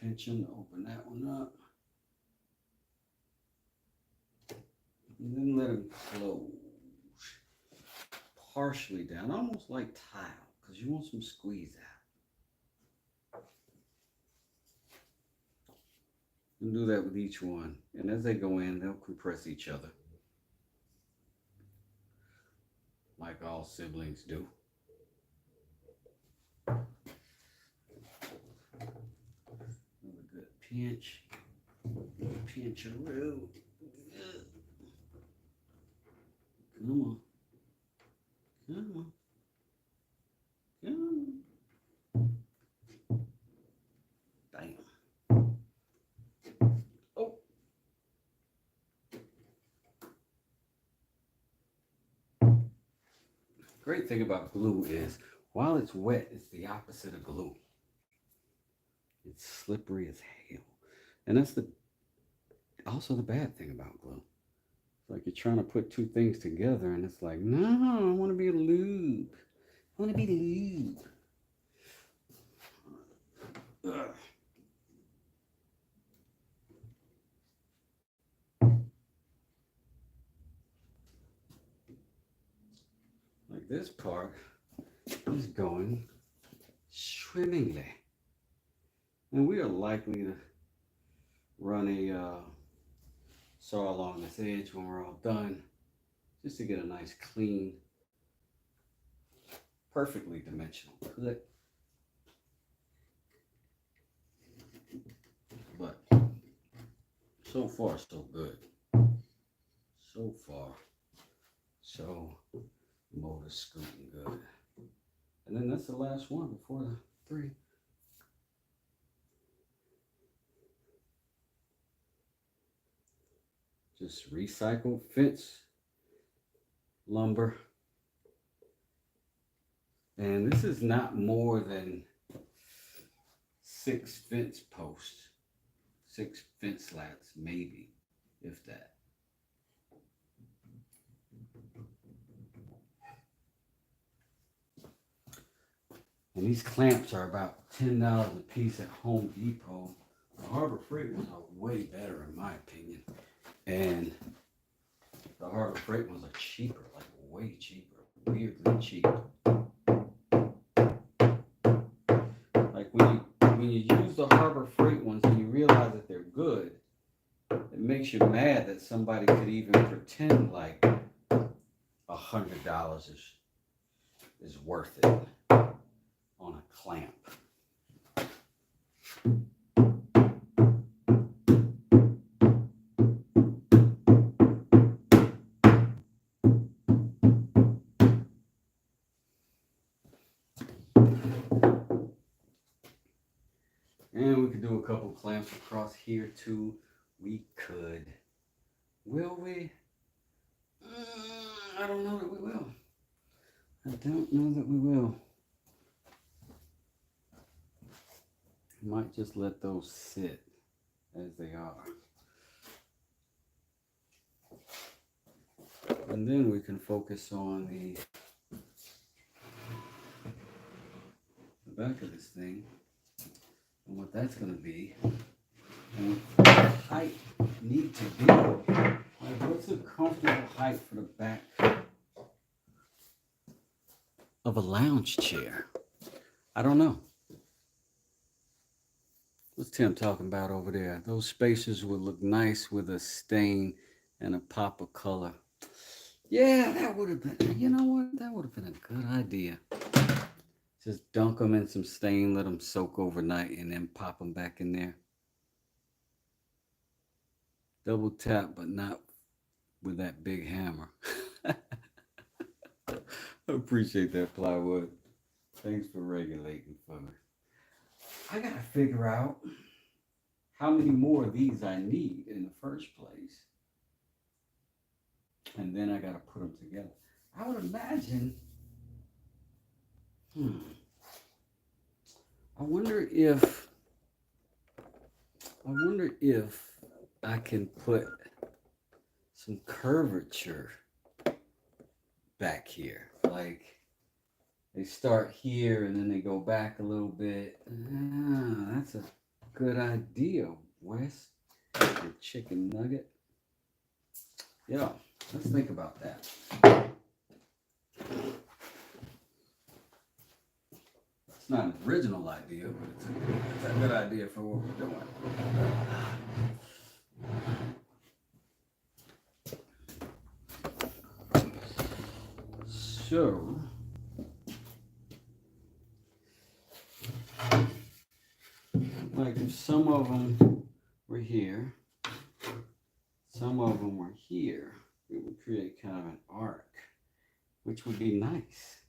Tension, open that one up. And then let it close. Partially down, almost like tile, because you want some squeeze out. And do that with each one. And as they go in, they'll compress each other. Like all siblings do. Another good pinch. Pinch around. Come on. Come on. Come on. Damn. Oh. Great thing about glue is while it's wet, it's the opposite of glue. It's slippery as hell. And that's also the bad thing about glue. It's like you're trying to put two things together and it's like, no, I want to be a lube. I want to be the lube. Ugh. Like this part is going swimmingly. And we are likely to run a saw along this edge when we're all done, just to get a nice clean, perfectly dimensional cut. But so far so good. So far so motor scooting good. And then that's the last one before the 3. Just recycled fence lumber. And this is not more than 6 fence posts, 6 fence slats, maybe, if that. And these clamps are about $10 a piece at Home Depot. The Harbor Freight ones are way better in my opinion. And the Harbor Freight ones are cheaper, like way cheaper, weirdly cheap. Like when you use the Harbor Freight ones and you realize that they're good, it makes you mad that somebody could even pretend like $100 is worth it on a clamp. And we could do a couple clamps across here too. We could. Will we? I don't know that we will. I don't know that we will. Might just let those sit as they are. And then we can focus on the back of this thing and what that's going to be and what the height need to be Like, what's a comfortable height for the back of a lounge chair? I don't know. What's Tim talking about over there? Those spacers would look nice with a stain and a pop of color. Yeah, that would have been, you know what? That would have been a good idea. Just dunk them in some stain, let them soak overnight, and then pop them back in there. Double tap, but not with that big hammer. I appreciate that, Plywood. Thanks for regulating for me. I gotta figure out how many more of these I need in the first place. And then I gotta put them together. I would imagine, I wonder if I can put some curvature back here. Like they start here and then they go back a little bit. Ah, that's a good idea, Wes. Your chicken nugget. Yeah, let's think about that. It's not an original idea, but it's a good idea for what we're doing. So, like if some of them were here, some of them were here, it would create kind of an arc, which would be nice.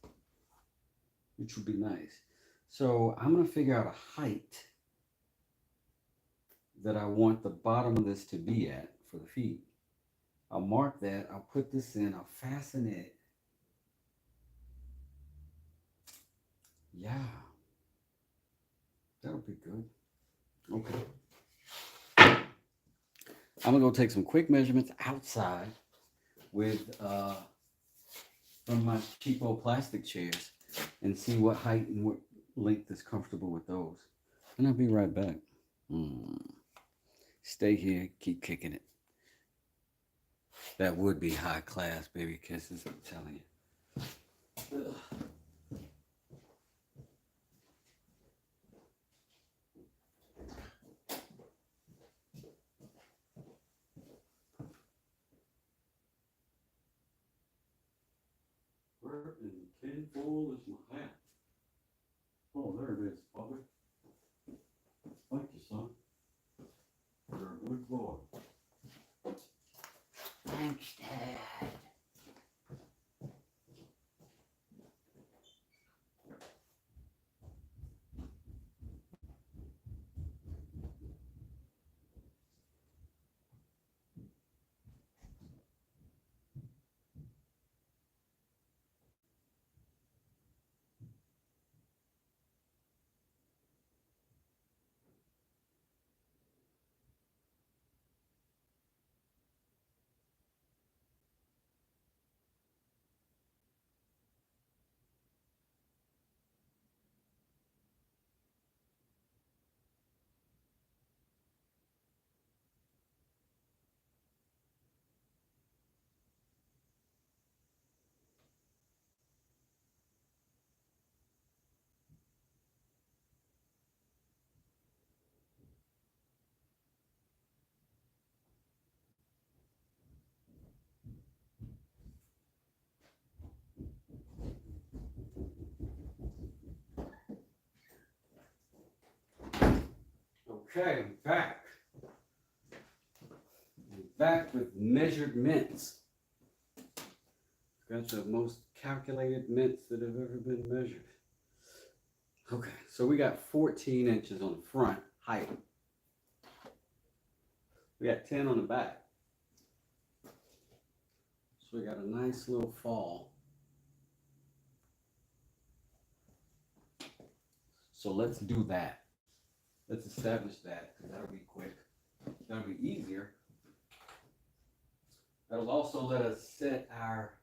So I'm going to figure out a height that I want the bottom of this to be at for the feet. I'll mark that. I'll put this in. I'll fasten it. Yeah. That'll be good. Okay. I'm going to go take some quick measurements outside with from my cheapo plastic chairs and see what height and what length is comfortable with those. And I'll be right back. Stay here, keep kicking it. That would be high class, baby kisses, I'm telling you. Ugh. Where in the tinfoil is my hat? Oh, there it is, Bobby. Thank you, son. You're a good boy. Thanks, Dad. Okay, I'm back. I'm back with measured mints. Got the most calculated mints that have ever been measured. Okay, so we got 14 inches on the front height. We got 10 on the back. So we got a nice little fall. So let's do that. Let's establish that, because that'll be quick. That'll be easier. That'll also let us set our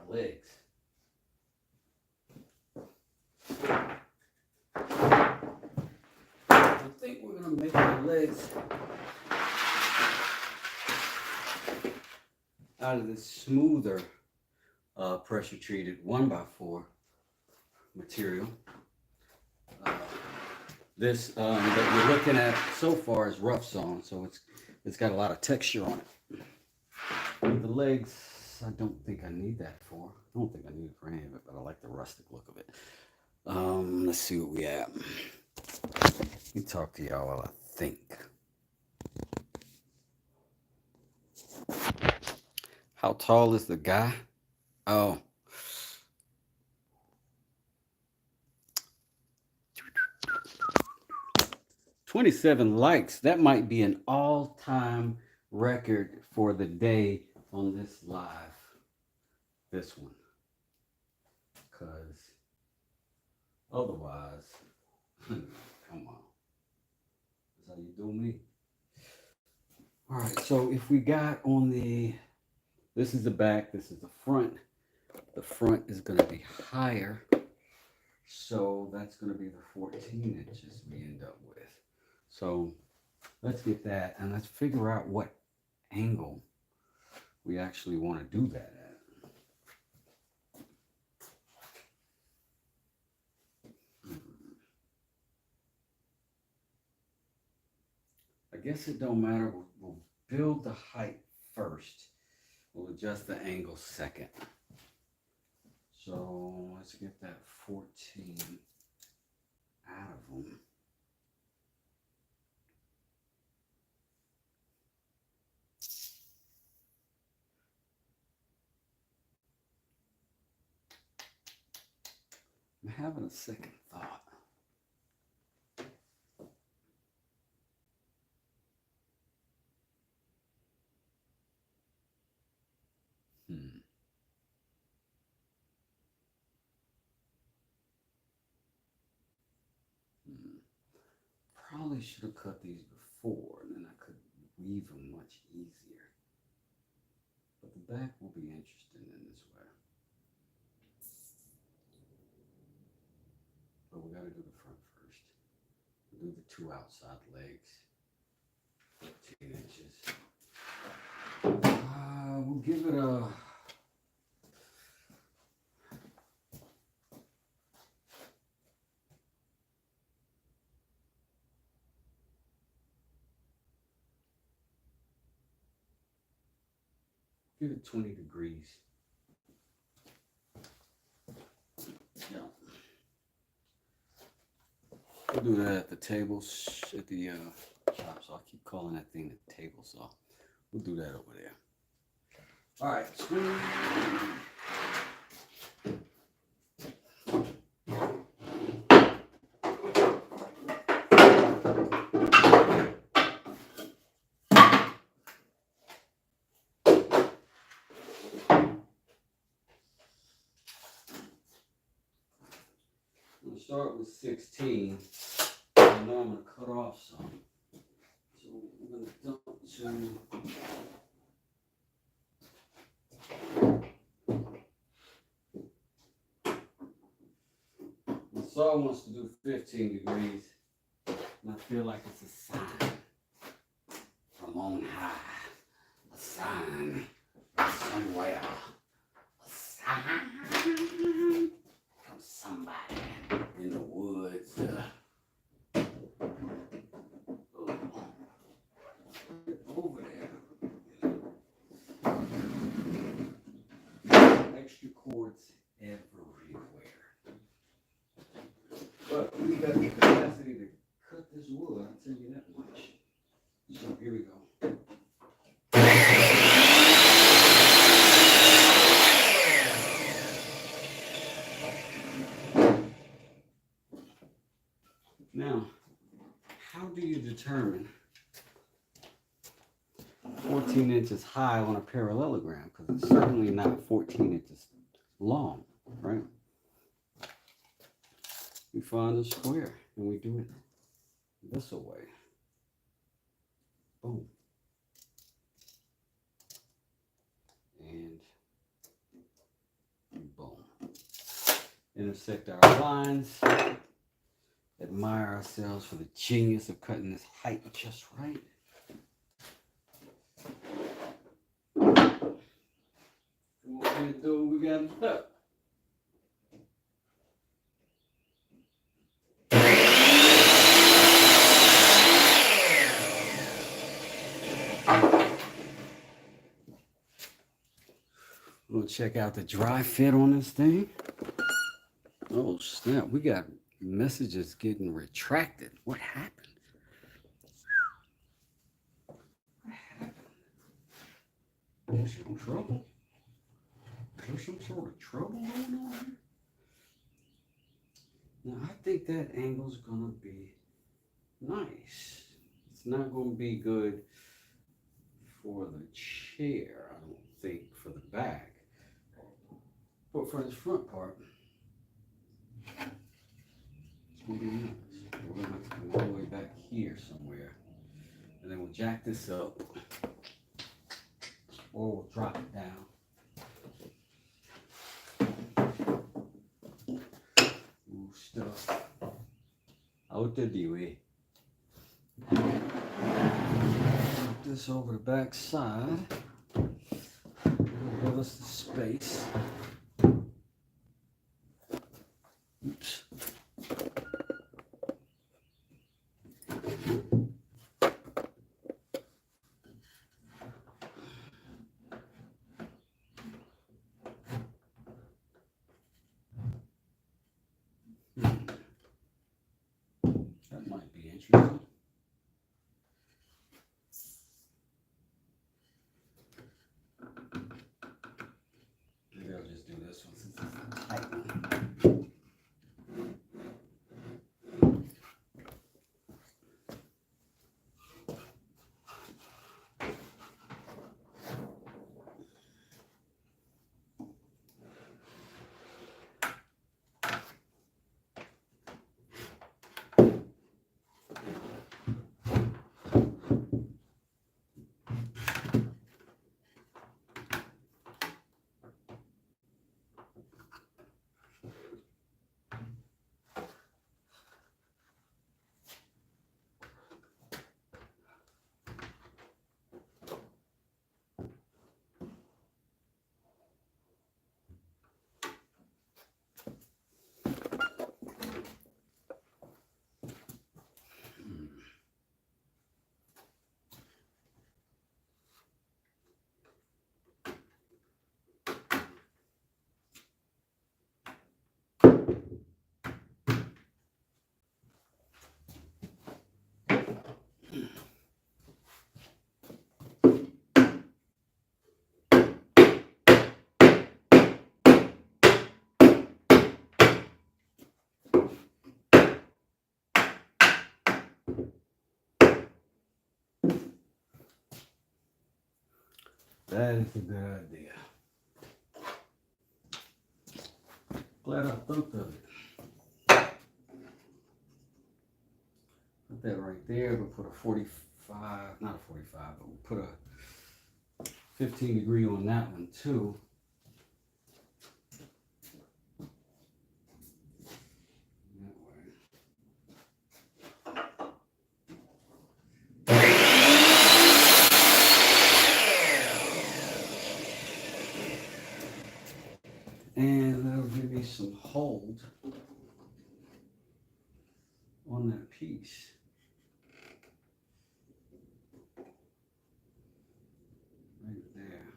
legs. I think we're going to make our legs out of this smoother pressure treated 1x4 material. This that you're looking at so far is rough sawn, so it's got a lot of texture on it. The legs, I don't think I need that for. I don't think I need it for any of it, but I like the rustic look of it. Let's see what we have. Let me talk to y'all while I think. How tall is the guy? Oh. "27 likes. That might be an all-time record for the day on this live. This one. Because otherwise, come on. That's how you do me. All right, so if we got on this is the back, this is the front. The front is going to be higher. So that's going to be the 14 inches we end up with. So let's get that and let's figure out what angle we actually want to do that at. I guess it don't matter. We'll build the height first. We'll adjust the angle second. So let's get that 14 out of them. I'm having a second thought. Probably should have cut these before, and then I could weave them much easier. But the back will be interesting in this way. But we got to do the front first. We'll do the 2 outside legs, 14 inches. We'll give it a... Give it 20 degrees. Yeah. We'll do that at the table, at the shop saw. I keep calling that thing the table saw. We'll do that over there. All right, screw. Start with 16. I know I'm going to cut off some. So I'm going to dump to... The saw wants to do 15 degrees. And I feel like it's a sign from on high. A sign from somewhere. A sign from somebody in the woods. Over there. Extra cords everywhere. But we got the capacity to cut this wood, I'll tell you that much. So here we go. Now, how do you determine 14 inches high on a parallelogram? Because it's certainly not 14 inches long, right? We find a square and we do it this way. Boom. And boom. Intersect our lines. Admire ourselves for the genius of cutting this height just right. to do what we got to do. We'll check out the dry fit on this thing. Oh snap, we got messages getting retracted. What happened? Is there some trouble? Is there some sort of trouble going on here? Now I think that angle's gonna be nice. It's not gonna be good for the chair, I don't think, for the back. But for this front part, it's gonna be nice. We're gonna have to come all the way back here somewhere. And then we'll jack this up. Or we'll drop it down. Move stuff out the way. Put this over the back side. Give us the space. Oops. That might be interesting. Maybe I'll just do this one since it's a tight one. That is a good idea. Glad I thought of it. Put that right there. We'll put a 45, not a 45, but we'll put a 15 degree on that one too. And that'll give me some hold on that piece. Right there.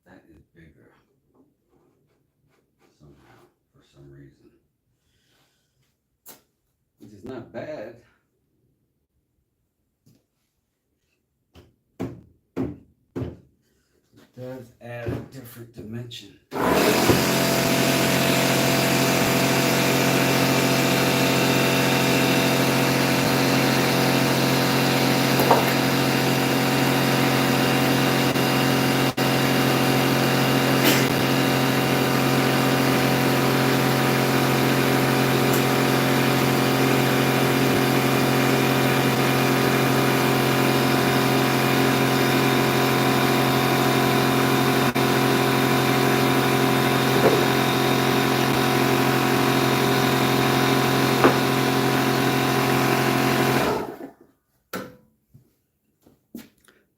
That is bigger somehow, for some reason. Which is not bad. Does add a different dimension.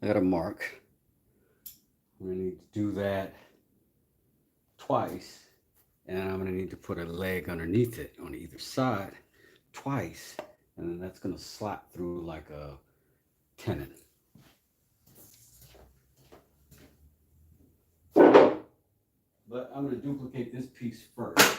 I got a mark. I'm gonna need to do that twice, and I'm gonna need to put a leg underneath it on either side twice, and then that's gonna slot through like a tenon. But I'm gonna duplicate this piece first.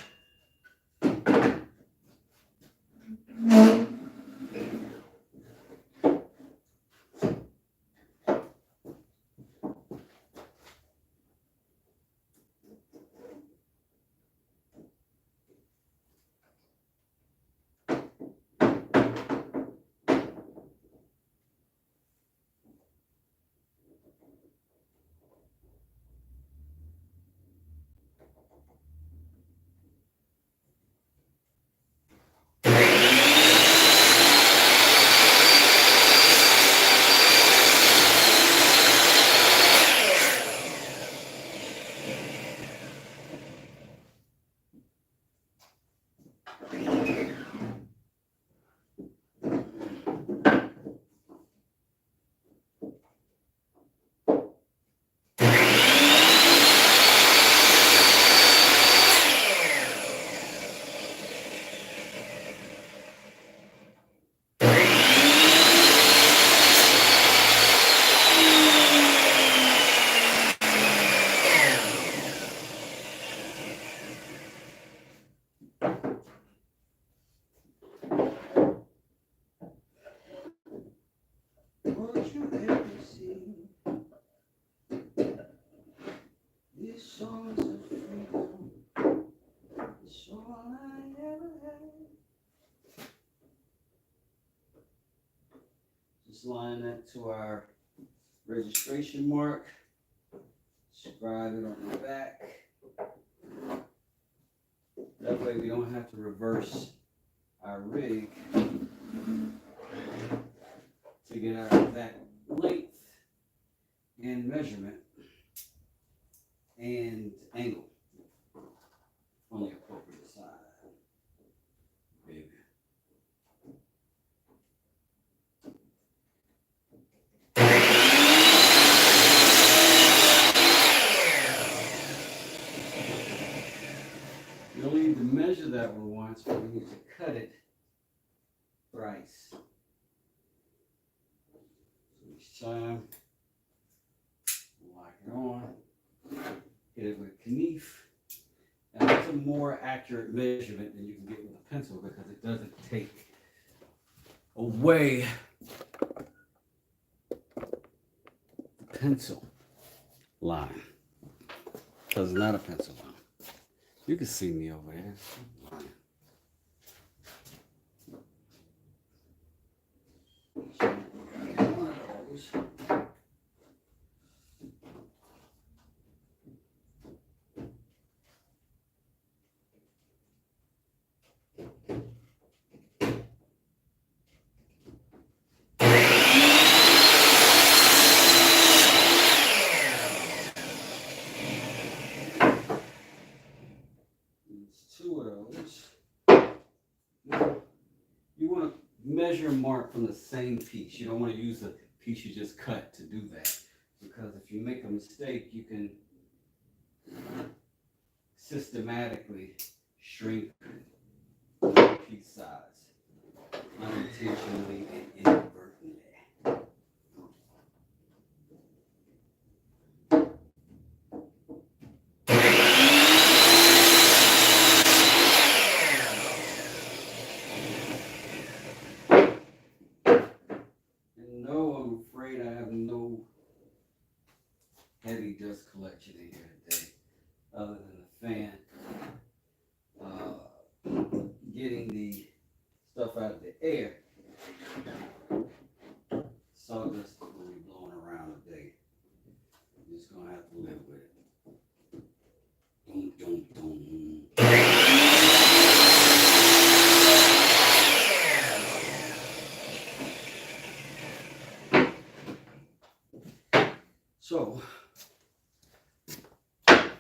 Won't you ever see these songs of freedom? It's all I ever had. Just line that to our registration mark. Scribe it on the back. That way we don't have to reverse our rig to get our exact length and measurement and angle on the appropriate side. Baby. You only need to measure that one once, but we need to cut it thrice. So each time, lock it on, hit it with Knife. And that's a more accurate measurement than you can get with a pencil because it doesn't take away the pencil line. Because it's not a pencil line. You can see me over there. One of those. Two of those. You want to measure and mark from the same piece. You don't want to use the piece you just cut to do that. Because if you make a mistake, you can systematically shrink the piece size unintentionally and inadvertently. Heavy dust collection in here today, other than the fan getting the stuff out of the air. Sawdust will be blowing around today. You're just gonna have to live with it. Dum, dum, dum. So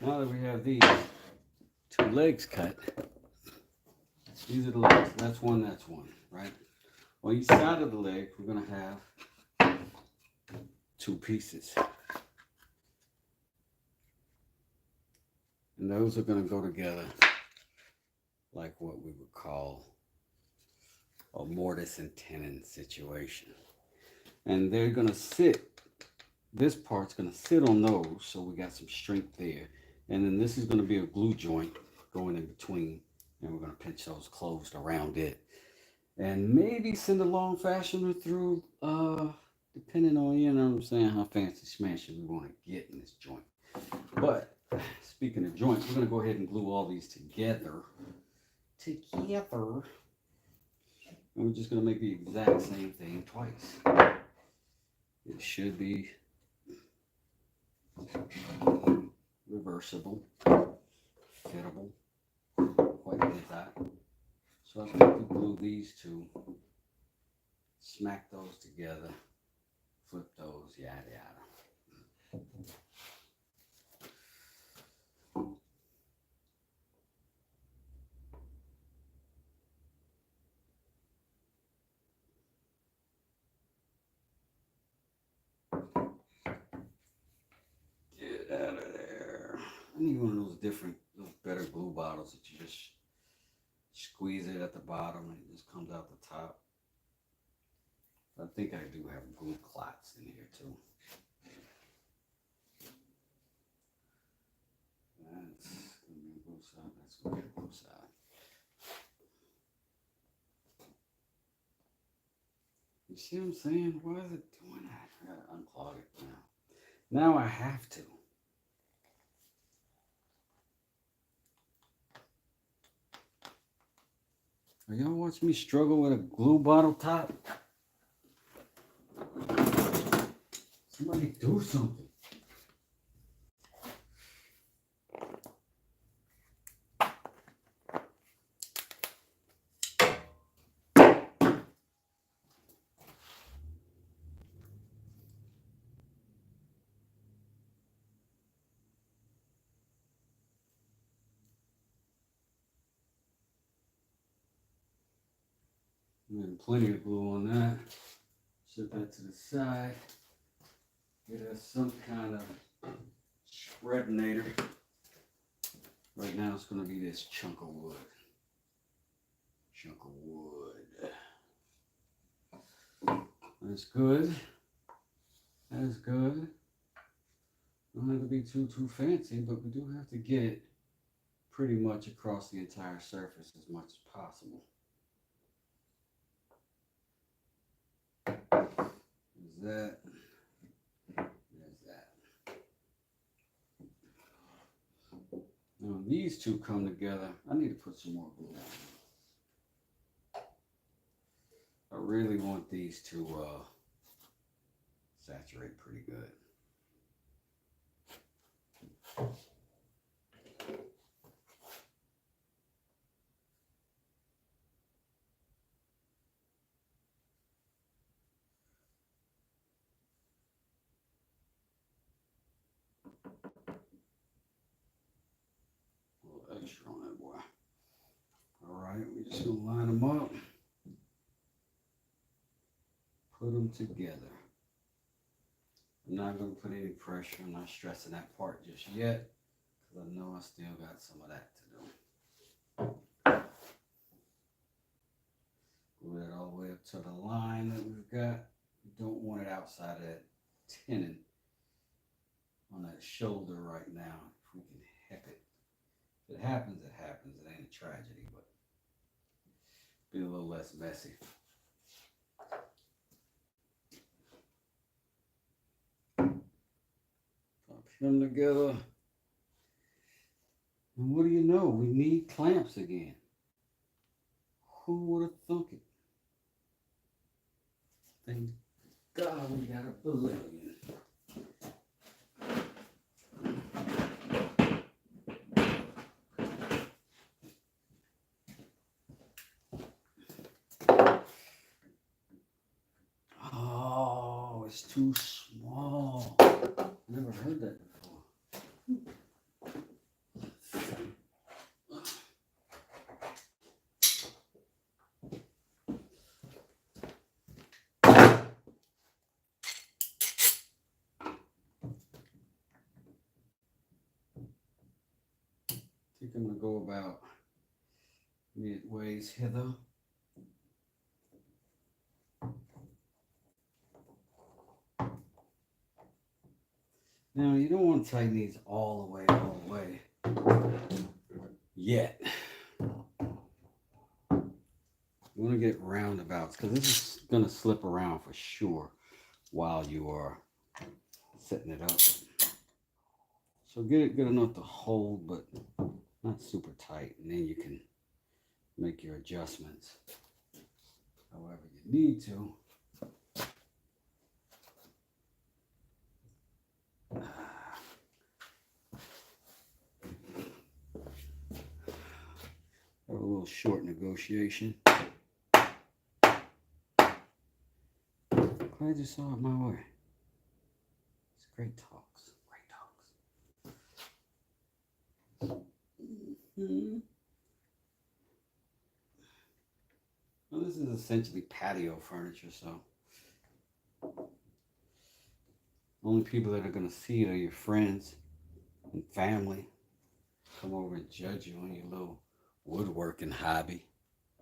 now that we have these two legs cut, these are the legs. That's one, right? On each side of the leg, we're going to have two pieces. And those are going to go together like what we would call a mortise and tenon situation. And they're going to sit, this part's going to sit on those, so we got some strength there. And then this is going to be a glue joint going in between, and we're going to pinch those closed around it. And maybe send a long fastener through, depending on, you know what I'm saying, how fancy smashy we want to get in this joint. But speaking of joints, we're going to go ahead and glue all these together. And we're just going to make the exact same thing twice. It should be reversible, fittable, quite like that. So I'm going to glue these two, smack those together, flip those, yada yada. Get out of there. I need one of those different, those better glue bottles that you just squeeze it at the bottom and it just comes out the top. I think I do have glue clots in here too. That's going to be the glue side. That's going to be the glue side. You see what I'm saying? Why is it doing that? I gotta unclog it now. Now I have to. Are y'all watching me struggle with a glue bottle top? Somebody do something. And plenty of glue on that. Set that to the side. Get us some kind of spreadinator. Right now it's going to be this chunk of wood. Chunk of wood. That's good. That's good. Don't have to be too fancy, but we do have to get it pretty much across the entire surface as much as possible. There's that. There's that. Now these two come together. I need to put some more glue on. I really want these to saturate pretty good. A little extra on that boy. All right, we're just gonna line them up. Put them together. I'm not going to put any pressure. I'm not stressing that part just yet because I know I still got some of that to do. Glue that all the way up to the line that we've got. We don't want it outside of that tenon on that shoulder right now. If we can heck it. If it happens, it happens. It ain't a tragedy, but be a little less messy. Put them together. And what do you know? We need clamps again. Who would have thunk it? Thank God we got a billion. Oh, it's too small. Never heard that before. think I'm gonna go about midways hither. Now you don't want to tighten these all the way yet. You want to get roundabouts because this is going to slip around for sure while you are setting it up. So get it good enough to hold, but not super tight, and then you can make your adjustments however you need to. Have a little short negotiation. Glad you saw it my way. It's great talks. Great talks. Well, this is essentially patio furniture, so only people that are going to see it are your friends and family. Come over and judge you on your little woodworking hobby.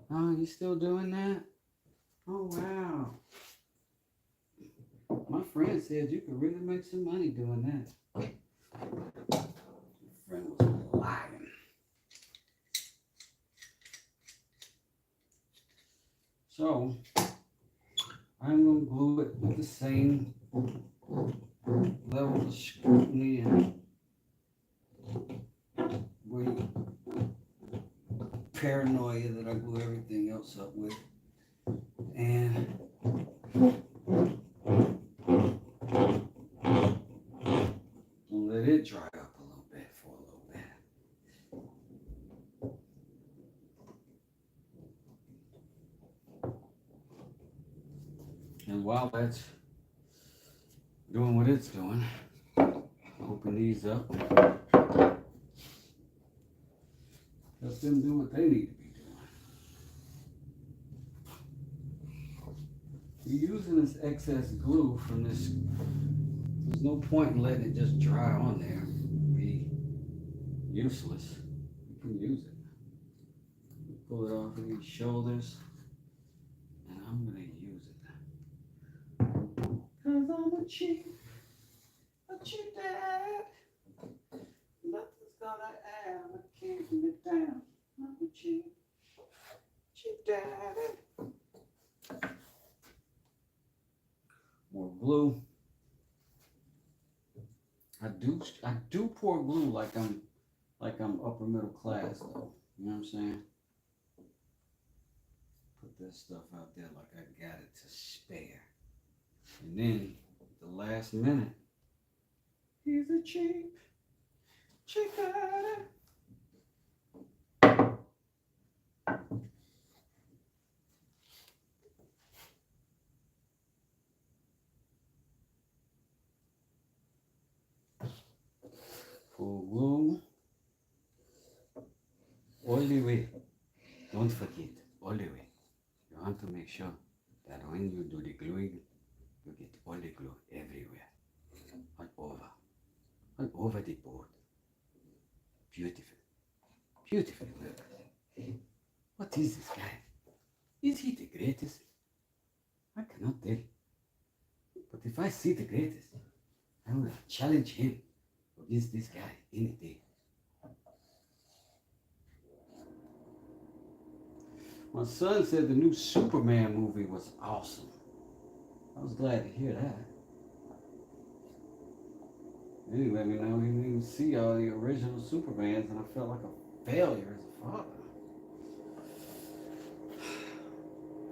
Oh, you still doing that? Oh, wow. My friend said you could really make some money doing that. Your friend was lying. So, I'm going to glue it with the same level of scrutiny and paranoia that I glue everything else up with. And let it dry up a little bit for a little bit. And while that's doing what it's doing, open these up. Let them do what they need to be doing. You're using this excess glue from this. There's no point in letting it just dry on there. It'd be useless. You can use it. Pull it off of these shoulders, and I'm gonna use it. Cause I'm a cheap dad. Nothing's gonna ever keep me down. I'm a cheap daddy. More glue. I do pour glue like I'm upper middle class though. You know what I'm saying? Put this stuff out there like I got it to spare. And then at the last minute, he's a cheap daddy. Full glue. All the way. Don't forget, all the way. You want to make sure that when you do the gluing, you get all the glue everywhere. All over the board. Beautiful. Beautiful. What is this guy? Is he the greatest? I cannot tell. But if I see the greatest, I will challenge him against this guy any day. My son said the new Superman movie was awesome. I was glad to hear that. Then he let me know he didn't even see all the original Supermans, and I felt like a failure as a father.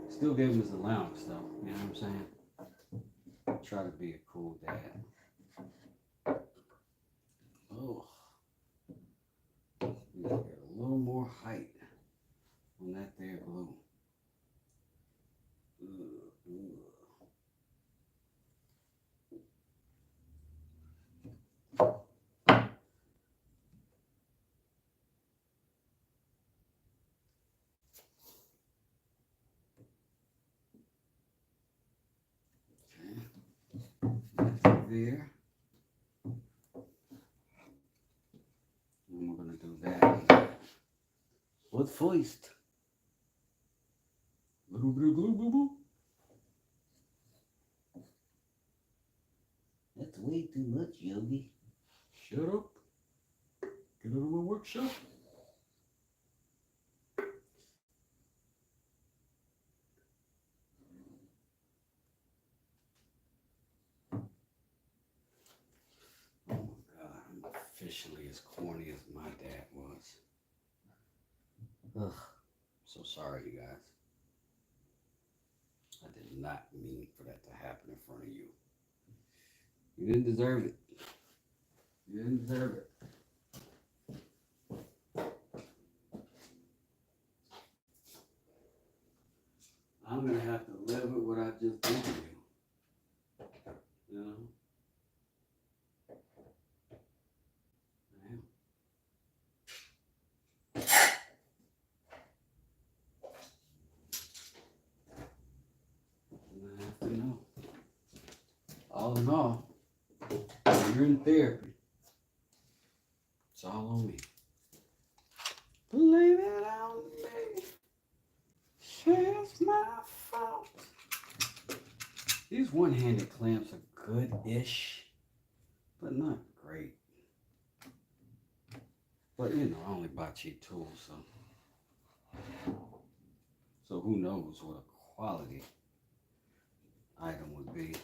Still gave him his allowance, though. You know what I'm saying? Try to be a cool dad. Oh, you gotta get a little more height on that there glue. There. And we're going to do that. Foot first. Little bit of glue, boo boo. That's way too much, Yogi. Shut up. Get out of my workshop. Oh my God, I'm officially as corny as my dad was. Ugh. So sorry, you guys. I did not mean for that to happen in front of you. You didn't deserve it. You didn't deserve it. I'm gonna have to live with what I just did to you. You know? I am. And I have to know. All in all, you're in therapy. It's all on me. Blame it on me. It's my fault. These one-handed clamps are good-ish, but not great. But you know, I only buy cheap tools, so who knows what a quality item would be.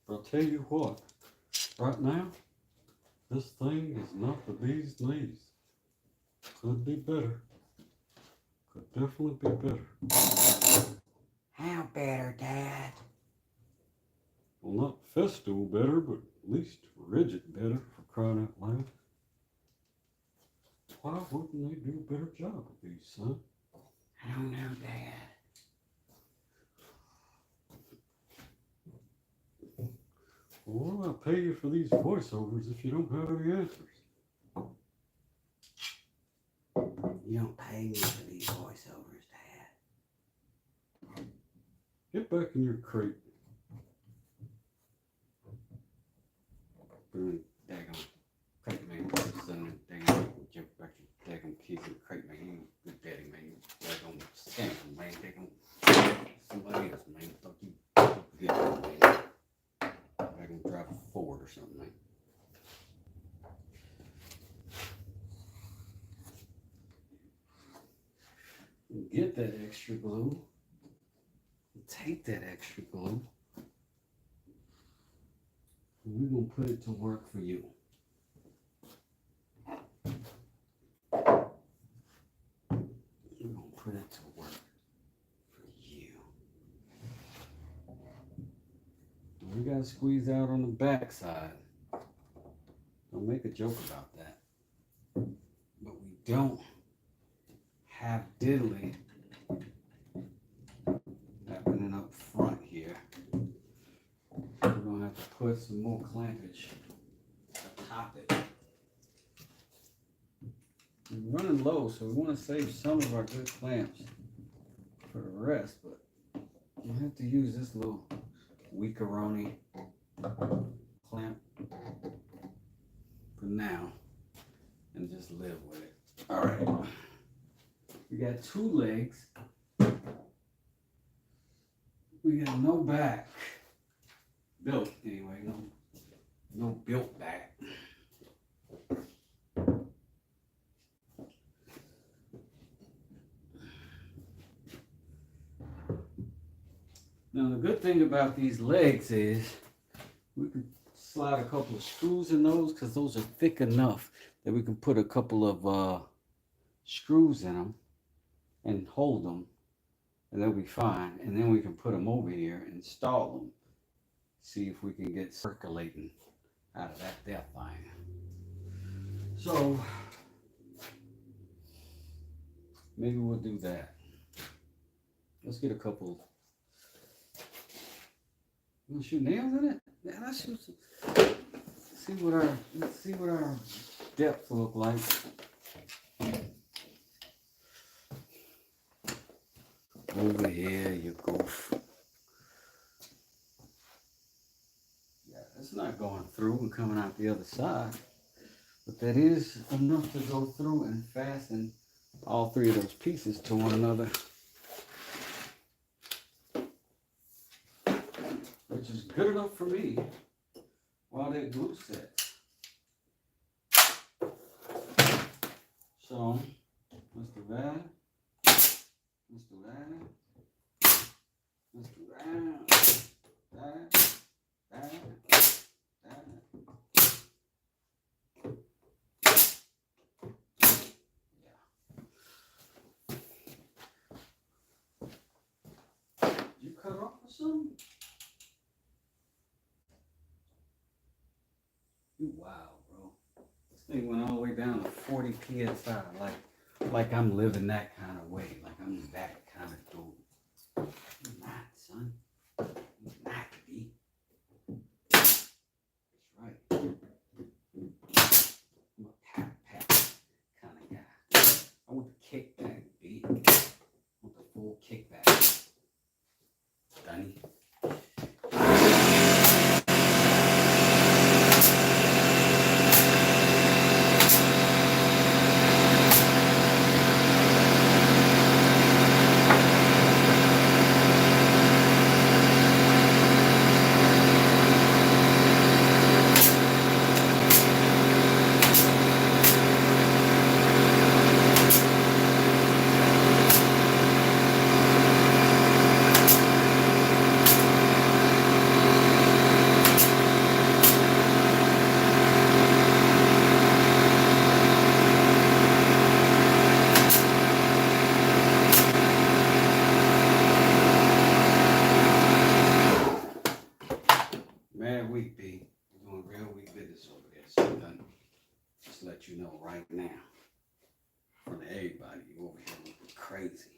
But I'll tell you what, right now, this thing is not the bee's knees. Could be better. Could definitely be better. How better, Dad? Well, not festival better, but at least rigid better, for crying out loud. Why wouldn't they do a better job of these, son? I don't know, Dad. Well, why do I pay you for these voiceovers if you don't have any answers? You don't pay me for these voiceovers, Dad. Get back in your crate. Boom, daggone crate, man. Son, daggone, jump back your daggone keys in the crate, man. You good daddy, man. Daggone scam, man. Daggone somebody else, man. Thought you good, man. Daggone drive a Ford or something, man. Get that extra glue. Take that extra glue. And we're going to put it to work for you. We're going to put it to work for you. And we got to squeeze out on the back side. Don't make a joke about that. But we don't have diddly happening up front here. We're going to have to put some more clampage atop it. We're running low, so we want to save some of our good clamps for the rest, but we'll have to use this little weakeroni clamp for now and just live with it. All right. We got two legs. We got no back. Built anyway, no built back. Now the good thing about these legs is we can slide a couple of screws in those because those are thick enough that we can put a couple of screws in them and hold them, and they'll be fine. And then we can put them over here and install them. See if we can get circulating out of that there thing. So maybe we'll do that. Let's get a couple. You want to shoot nails in it? Yeah, let's shoot some. Let's see what our depth look like. Over here, you goof. not going through and coming out the other side. But that is enough to go through and fasten all three of those pieces to one another. Which is good enough for me while that glue sets. So, let's do that. Let's do that. Let's do that. That. You cut off or something? You wow, bro. This thing went all the way down to 40 PSI. Like I'm living that kind of way. Like I'm that kind of dude. You're not, son. You're not, B. That's right. I'm a pat kind of guy. I want the kickback, B. I want the full kickback. Dunny. Mad week, B. We're doing real week business over there. So done. Just let you know right now. In front of everybody, you over here looking crazy.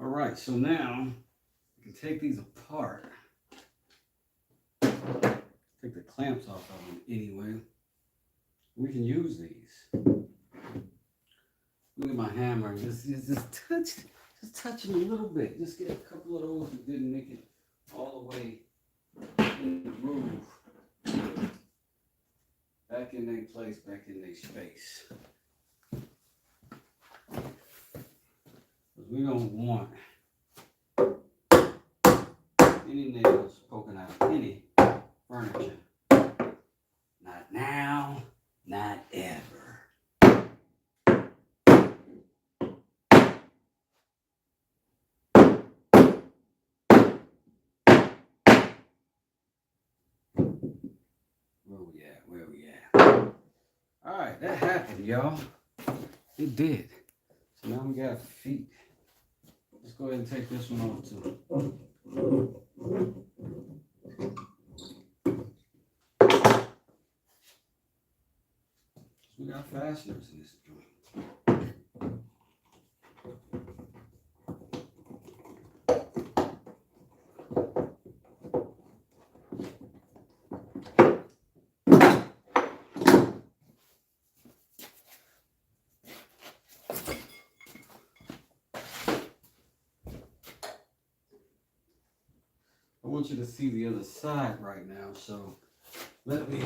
Alright, so now we can take these apart. Take the clamps off of them anyway. We can use these. Look at my hammer. Just touch it a little bit. Just get a couple of those that didn't make it all the way in the groove. Back in their place, back in their space. Because we don't want any nails poking out of any furniture. Not now, not ever. Where we at? All right, that happened, y'all. It did. So now we got feet. Let's go ahead and take this one off too. We got fasteners in this joint. I want you to see the other side right now, so let me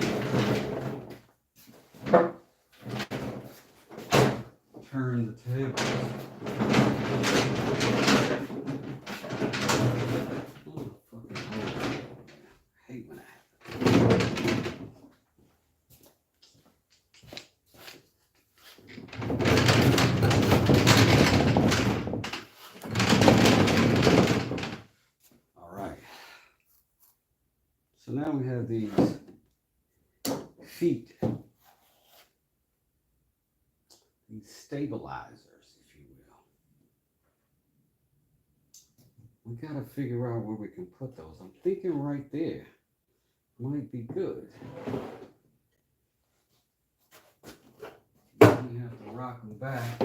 turn the table. Oh, fucking hole. I hate when that happens. All right. So now we have these feet, these stabilizers, if you will. We gotta figure out where we can put those. I'm thinking right there might be good. Then we have to rock them back.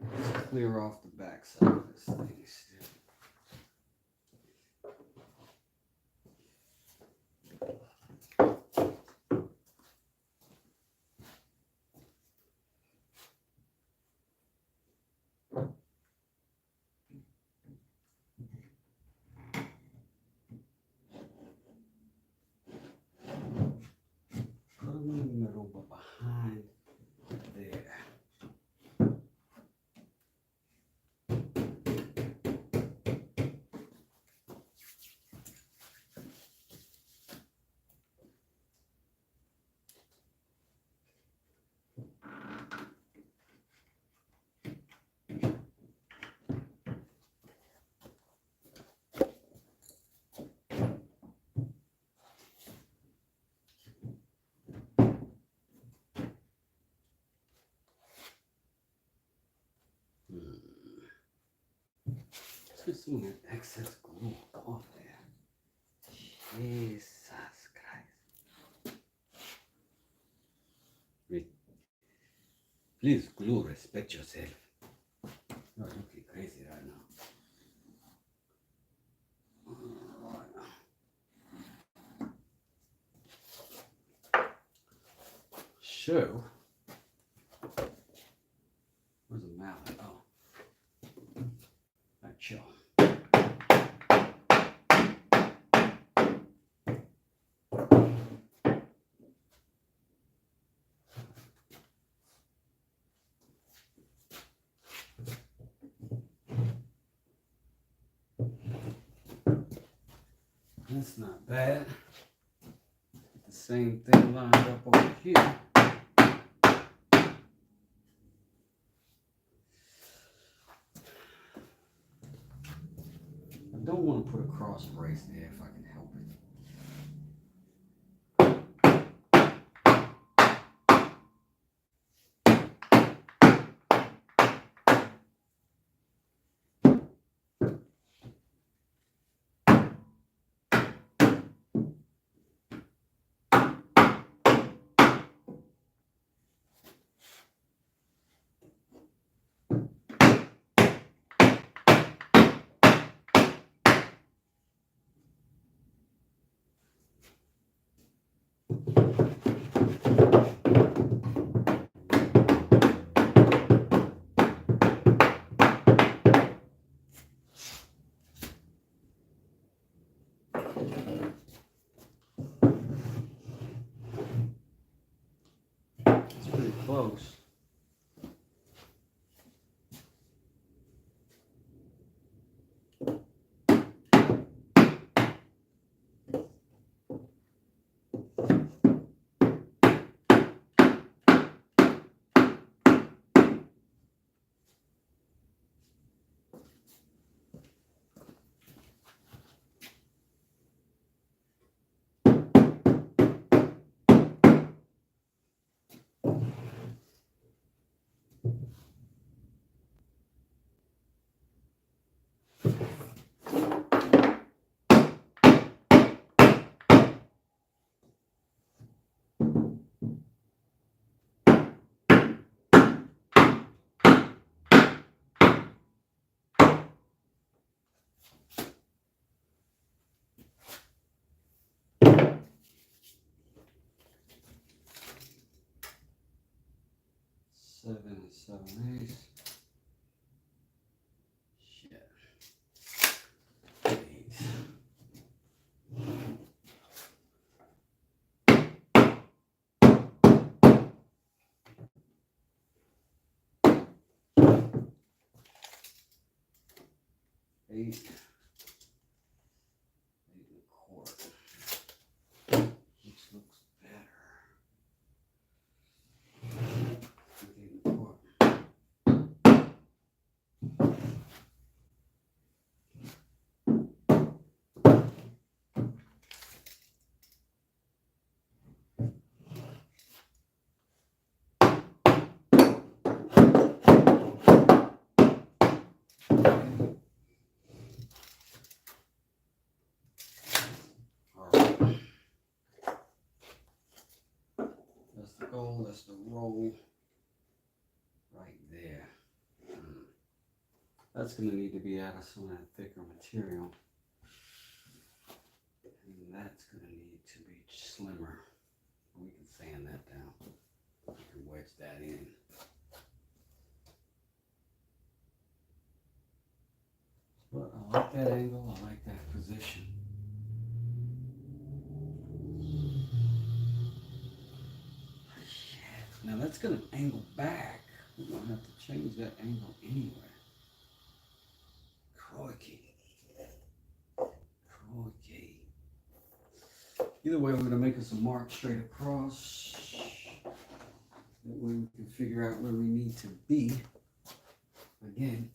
Let's clear off the back side of this thing still. get some of that excess glue off there. Jesus Christ. Wait. Please, glue, respect yourself. You're looking crazy right now. So, where's the mallet? Oh, that's chill. That's not bad. The same thing lined up over here. I don't want to put a cross brace there if I can help it. It's pretty close. Seven and 7/8. Shit. 8. Eight. 8 1/4. Which looks better. 8 1/4. Alright. That's the goal, that's the roll right there. That's going to need to be out of some of that thicker material. And that's going to need to be slimmer. We can sand that down. We can wedge that in. But I like that angle, I like that position. Shit. Now that's going to angle back. We're going to have to change that angle anyway. Crikey. Crikey. Either way, we're going to make us a mark straight across. That way we can figure out where we need to be. Again.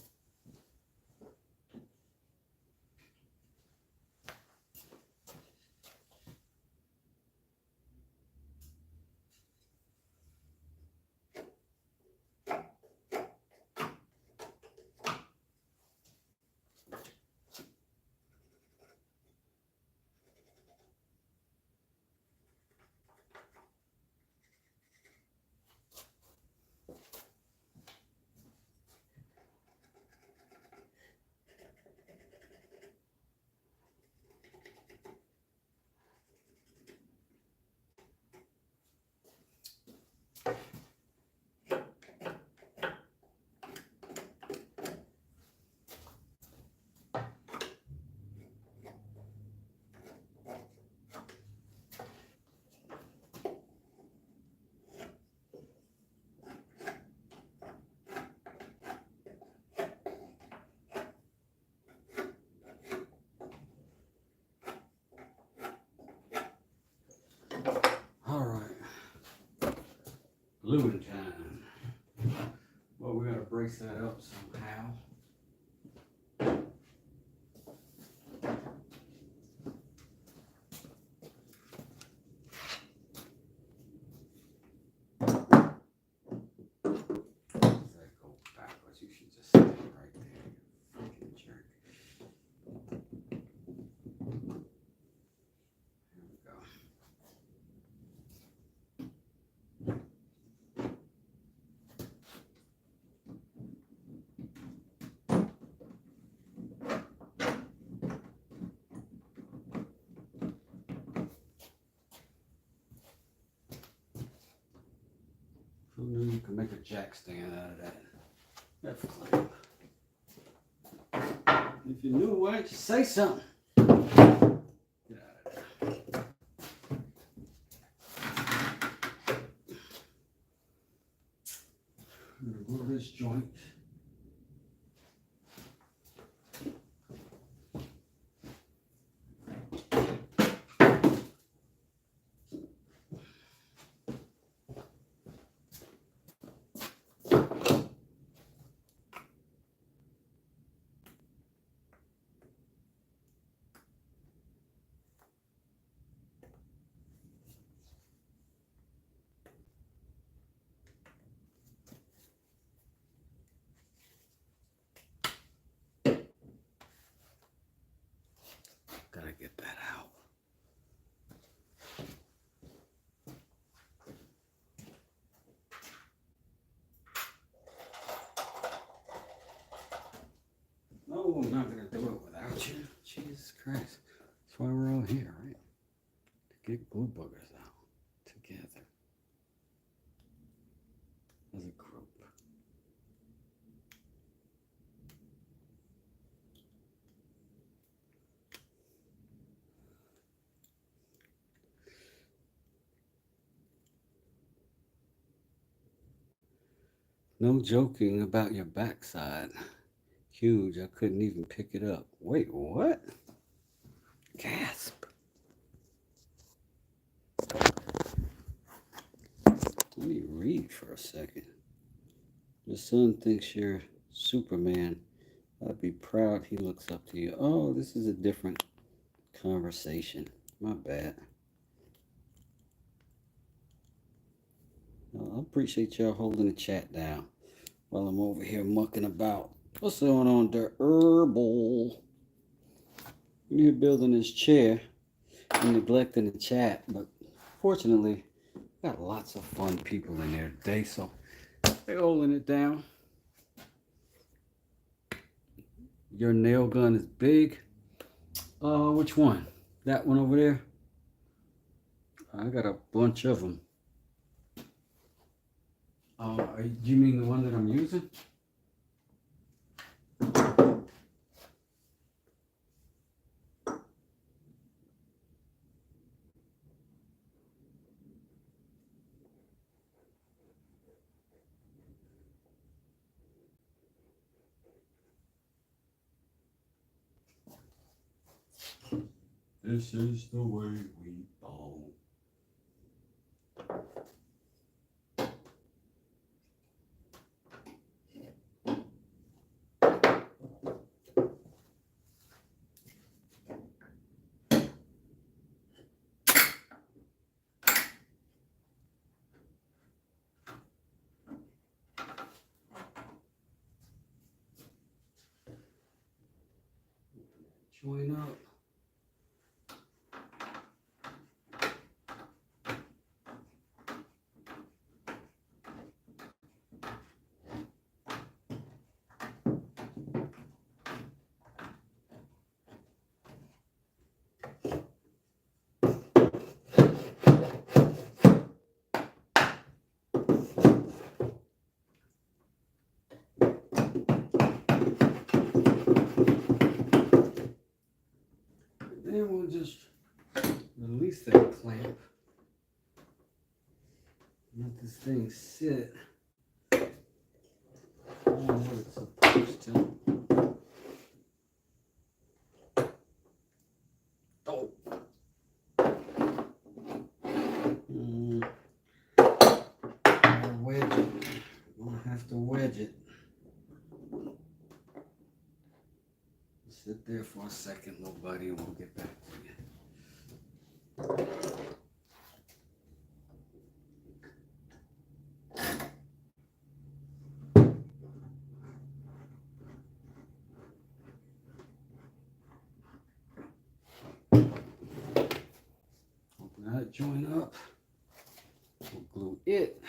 gluing time. Well, we gotta brace that up somehow. That go backwards. You should just stand right there, you freaking jerk. Here we go. Who knew you could make a jack stand out of that clamp? If you knew, why didn't you say something? Get out of there. I'm gonna glue this joint. Gotta get that out. No, I'm not gonna do it without you. Jesus Christ. That's why we're all here, right? To get glue buggers out together as a group. No joking about your backside. Huge. I couldn't even pick it up. Wait, what? Gasp. Let me read for a second. Your son thinks you're Superman. I'd be proud he looks up to you. Oh, this is a different conversation. My bad. I appreciate y'all holding the chat down while I'm over here mucking about. What's going on there, Herbal? You're building this chair and neglecting the chat, but fortunately, got lots of fun people in there today, so they're holding it down. Your nail gun is big. Which one? That one over there? I got a bunch of them. Do you mean the one that I'm using? This is the way we ball. Join up. Then we'll just release that clamp. Let this thing sit on what it's supposed to. Oh. it there for a second, little buddy, and we'll get back to you. Open that joint up. We'll glue it.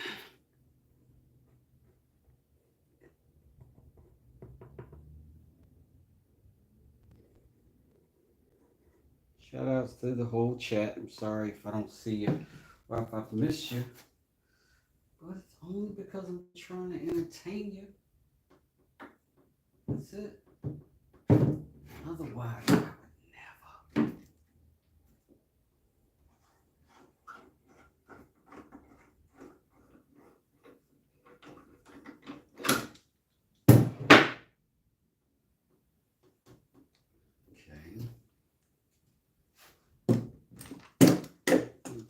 Shout outs to the whole chat. I'm sorry if I don't see you or if I've missed you. But it's only because I'm trying to entertain you. That's it. Otherwise, I would never.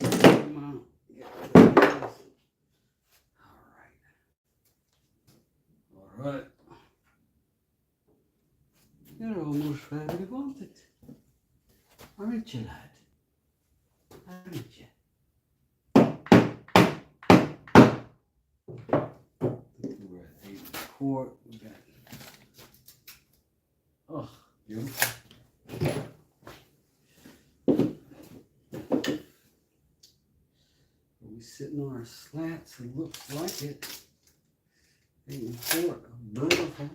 Come on. All right. You're almost where we wanted. Aren't you, lad? Aren't you? We're at 8 1/4. We got. Oh, beautiful. We sitting on our slats. It looks like it. 8 1/4. Beautiful.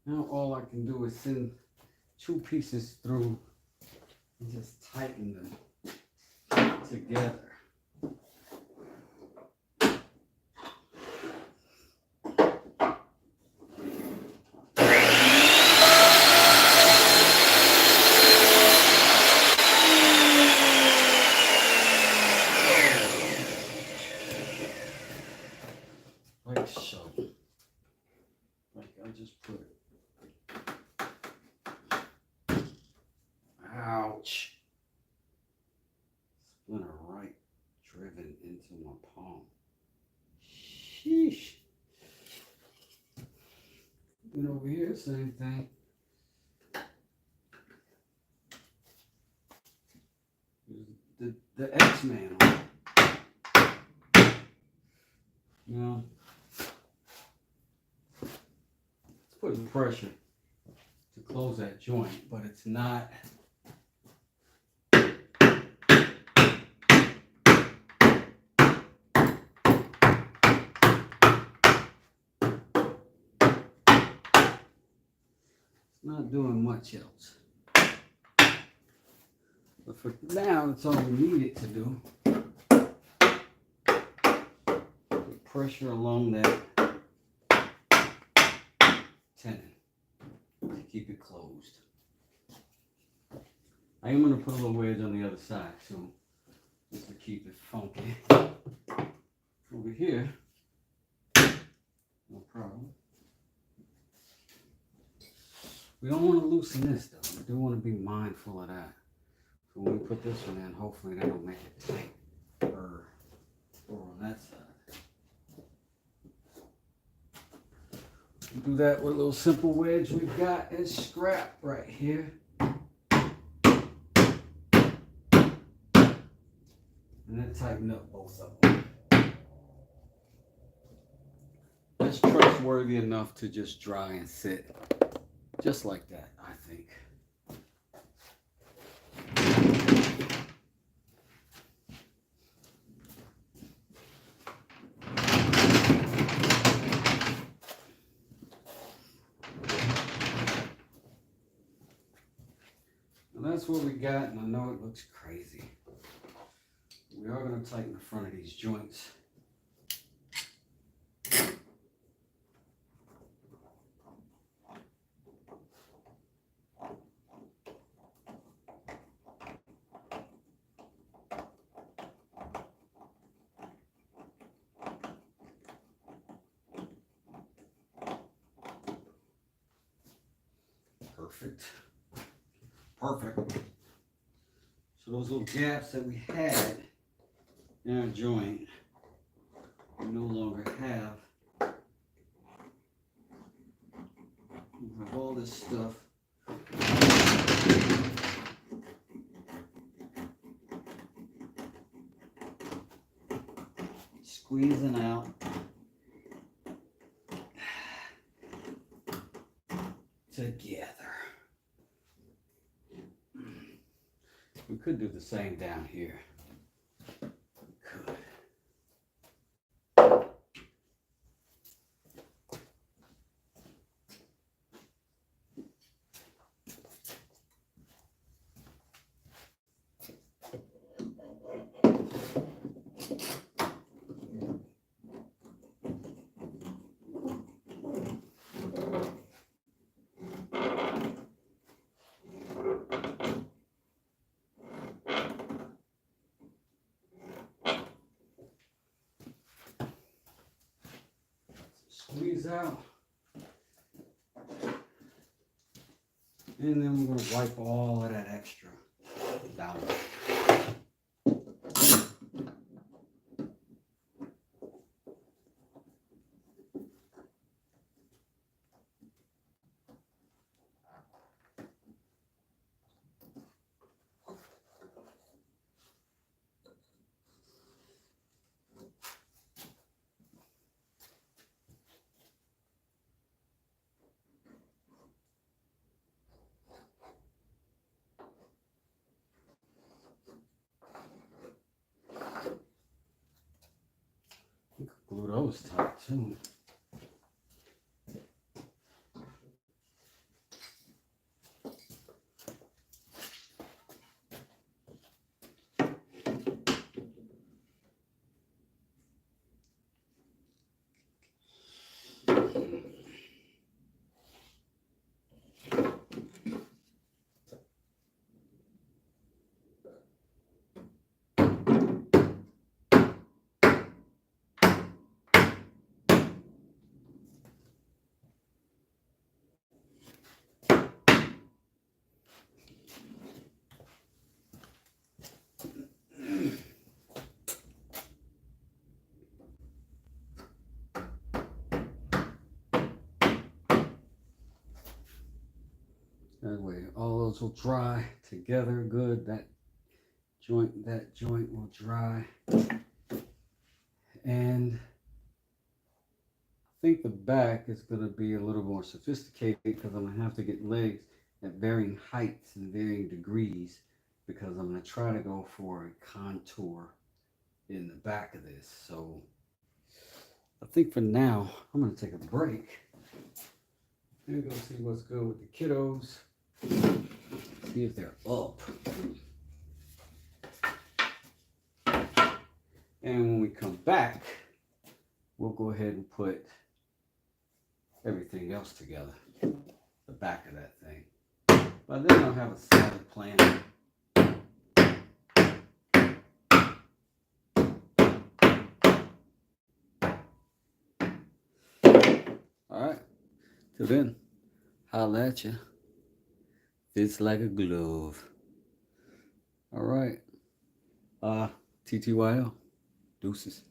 Now all I can do is send 2 pieces through and just tighten them together. Like so. Like I just put it. Ouch. Splinter right driven into my palm. Sheesh. And over here, same thing. The X-Man on it. You know, it's putting pressure to close that joint, but it's not. Not doing much else. But for now, that's all we need it to do. Put pressure along that tenon to keep it closed. I am going to put a little wedge on the other side too, just to keep it funky. Over here, no problem. We don't want to loosen this though. We do want to be mindful of that. So when we put this one in, hopefully that'll make it tight or on that side. We'll do that with a little simple wedge we've got as scrap right here. And then tighten up both of them. That's trustworthy enough to just dry and sit. Just like that, I think. And that's what we got, and I know it looks crazy. We are going to tighten the front of these joints. Perfect. So those little gaps that we had in our joint, we no longer have all this stuff. Squeezing out. Together. We could do the same down here. We could. Squeeze out. And then we're going to wipe all of that extra down. Glue those tight too. That way all those will dry together good. That joint will dry. And I think the back is going to be a little more sophisticated because I'm going to have to get legs at varying heights and varying degrees because I'm going to try to go for a contour in the back of this. So I think for now, I'm going to take a break and go see what's good with the kiddos. See if they're up. And when we come back, we'll go ahead and put everything else together. The back of that thing. But then I'll have a solid plan. Alright. Till then, holla at ya. Fits like a glove. Alright. TTYL. Deuces.